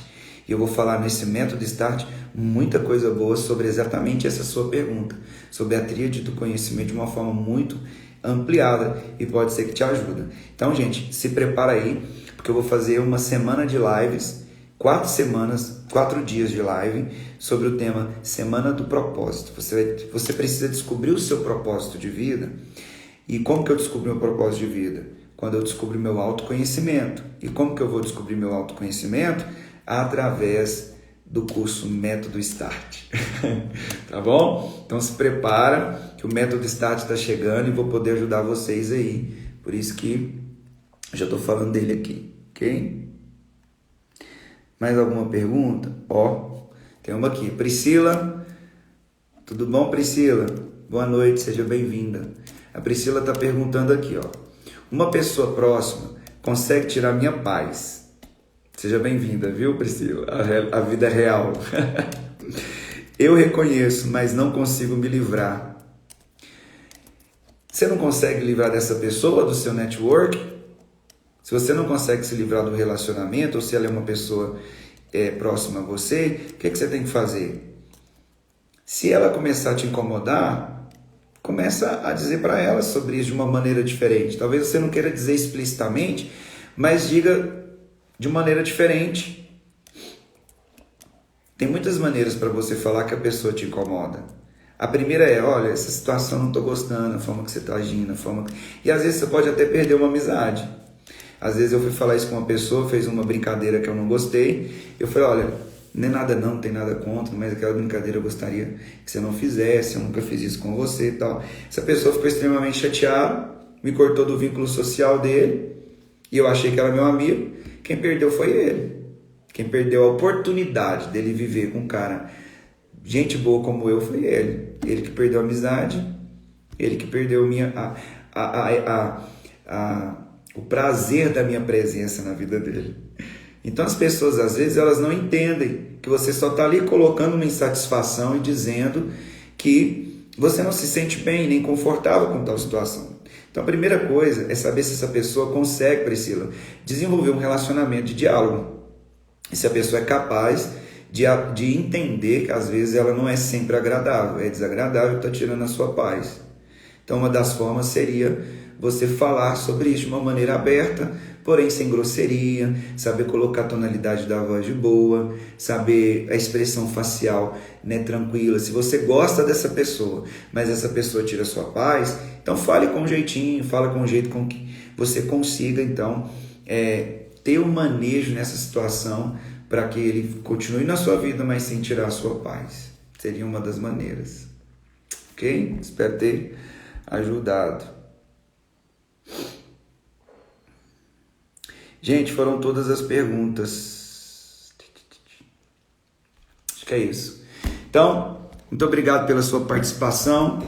e eu vou falar nesse Método Start muita coisa boa sobre exatamente essa sua pergunta, sobre a tríade do conhecimento de uma forma muito ampliada e pode ser que te ajude. Então, gente, se prepara aí, porque eu vou fazer uma semana de lives, 4 dias de live sobre o tema Semana do Propósito. Você precisa descobrir o seu propósito de vida. E como que eu descobri o meu propósito de vida? Quando eu descobri meu autoconhecimento. E como que eu vou descobrir meu autoconhecimento? Através do curso Método Start. Tá bom? Então se prepara que o Método Start está chegando e vou poder ajudar vocês aí. Por isso que eu já estou falando dele aqui, ok? Mais alguma pergunta? Tem uma aqui. Priscila, tudo bom, Priscila? Boa noite, seja bem-vinda. A Priscila está perguntando aqui, uma pessoa próxima consegue tirar minha paz? Seja bem-vinda, viu, Priscila? A vida é real. Eu reconheço, mas não consigo me livrar. Você não consegue livrar dessa pessoa, do seu network? Se Se você não consegue se livrar do relacionamento, ou se ela é uma pessoa próxima a você, o que você tem que fazer? Se ela começar a te incomodar, começa a dizer para ela sobre isso de uma maneira diferente. Talvez você não queira dizer explicitamente, mas diga de maneira diferente. Tem muitas maneiras para você falar que a pessoa te incomoda. A primeira é, olha, essa situação não estou gostando, a forma que você está agindo, a forma que... E às vezes você pode até perder uma amizade. Às vezes eu fui falar isso com uma pessoa, fez uma brincadeira que eu não gostei. Eu falei, olha, não é nada não tem nada contra, mas aquela brincadeira eu gostaria que você não fizesse, eu nunca fiz isso com você e tal. Essa pessoa ficou extremamente chateada, me cortou do vínculo social dele, e eu achei que era meu amigo. Quem perdeu foi ele. Quem perdeu a oportunidade dele viver com um cara, gente boa como eu, foi ele. Ele que perdeu a amizade, ele que perdeu o prazer da minha presença na vida dele. Então as pessoas às vezes elas não entendem que você só está ali colocando uma insatisfação e dizendo que você não se sente bem nem confortável com tal situação. Então a primeira coisa é saber se essa pessoa consegue, Priscila, desenvolver um relacionamento de diálogo. E se a pessoa é capaz de entender que às vezes ela não é sempre agradável, é desagradável e está tirando a sua paz. Então uma das formas seria você falar sobre isso de uma maneira aberta, porém sem grosseria, saber colocar a tonalidade da voz de boa, saber a expressão facial, né, tranquila. Se você gosta dessa pessoa, mas essa pessoa tira a sua paz, então fale com jeitinho, fala com um jeito com que você consiga, então, ter um manejo nessa situação para que ele continue na sua vida, mas sem tirar a sua paz. Seria uma das maneiras. Ok? Espero ter ajudado. Gente, foram todas as perguntas. Acho que é isso. Então, muito obrigado pela sua participação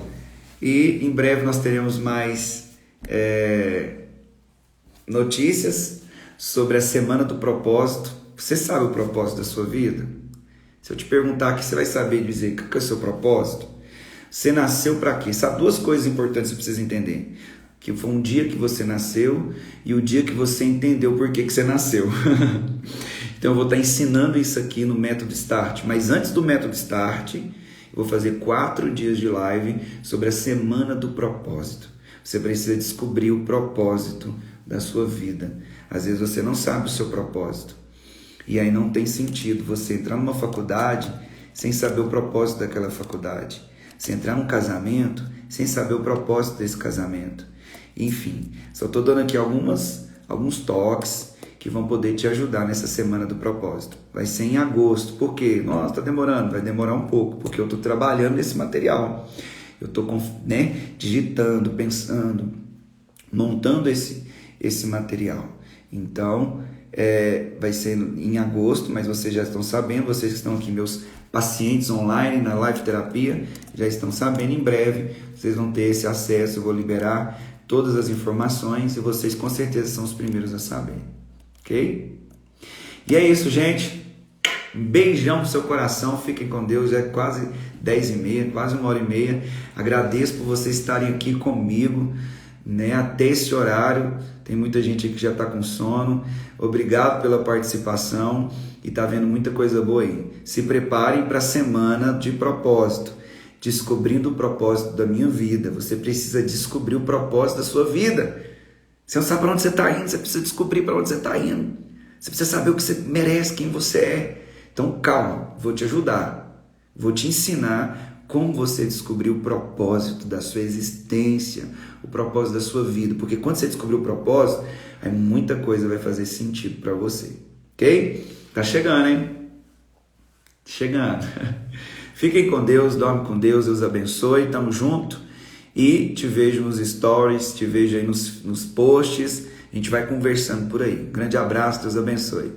e em breve nós teremos mais notícias sobre a Semana do Propósito. Você sabe o propósito da sua vida? Se eu te perguntar aqui, você vai saber dizer o que é o seu propósito? Você nasceu para quê? Sabe, duas coisas importantes que você precisa entender. Que foi um dia que você nasceu e o dia que você entendeu por que você nasceu. Então eu vou estar ensinando isso aqui no Método Start. Mas antes do Método Start, eu vou fazer 4 dias de live sobre a Semana do Propósito. Você precisa descobrir o propósito da sua vida. Às vezes você não sabe o seu propósito. E aí não tem sentido você entrar numa faculdade sem saber o propósito daquela faculdade. Você entrar num casamento sem saber o propósito desse casamento. Enfim, só estou dando aqui alguns toques que vão poder te ajudar nessa Semana do Propósito. Vai ser em agosto. Por quê? Nossa, está demorando. Vai demorar um pouco, porque eu estou trabalhando nesse material. Eu estou digitando, pensando, montando esse material. Então, vai ser em agosto, mas vocês já estão sabendo, vocês que estão aqui, meus pacientes online na live terapia, já estão sabendo. Em breve vocês vão ter esse acesso, eu vou liberar todas as informações e vocês com certeza são os primeiros a saber, ok? E é isso, gente. Um beijão pro seu coração, fiquem com Deus, é quase 10h30, quase 1h30. Agradeço por vocês estarem aqui comigo, né, até esse horário. Tem muita gente aqui que já está com sono. Obrigado pela participação e tá vendo muita coisa boa aí. Se preparem para a Semana de Propósito. Descobrindo o propósito da minha vida. Você precisa descobrir o propósito da sua vida. Você não sabe para onde você está indo, você precisa descobrir para onde você está indo. Você precisa saber o que você merece, quem você é. Então calma, vou te ajudar. Vou te ensinar como você descobrir o propósito da sua existência, o propósito da sua vida. Porque quando você descobrir o propósito, aí muita coisa vai fazer sentido para você. Ok? Tá chegando, hein? Chegando. Fiquem com Deus, dorme com Deus, Deus abençoe, tamo junto e te vejo nos stories, te vejo aí nos posts, a gente vai conversando por aí. Grande abraço, Deus abençoe.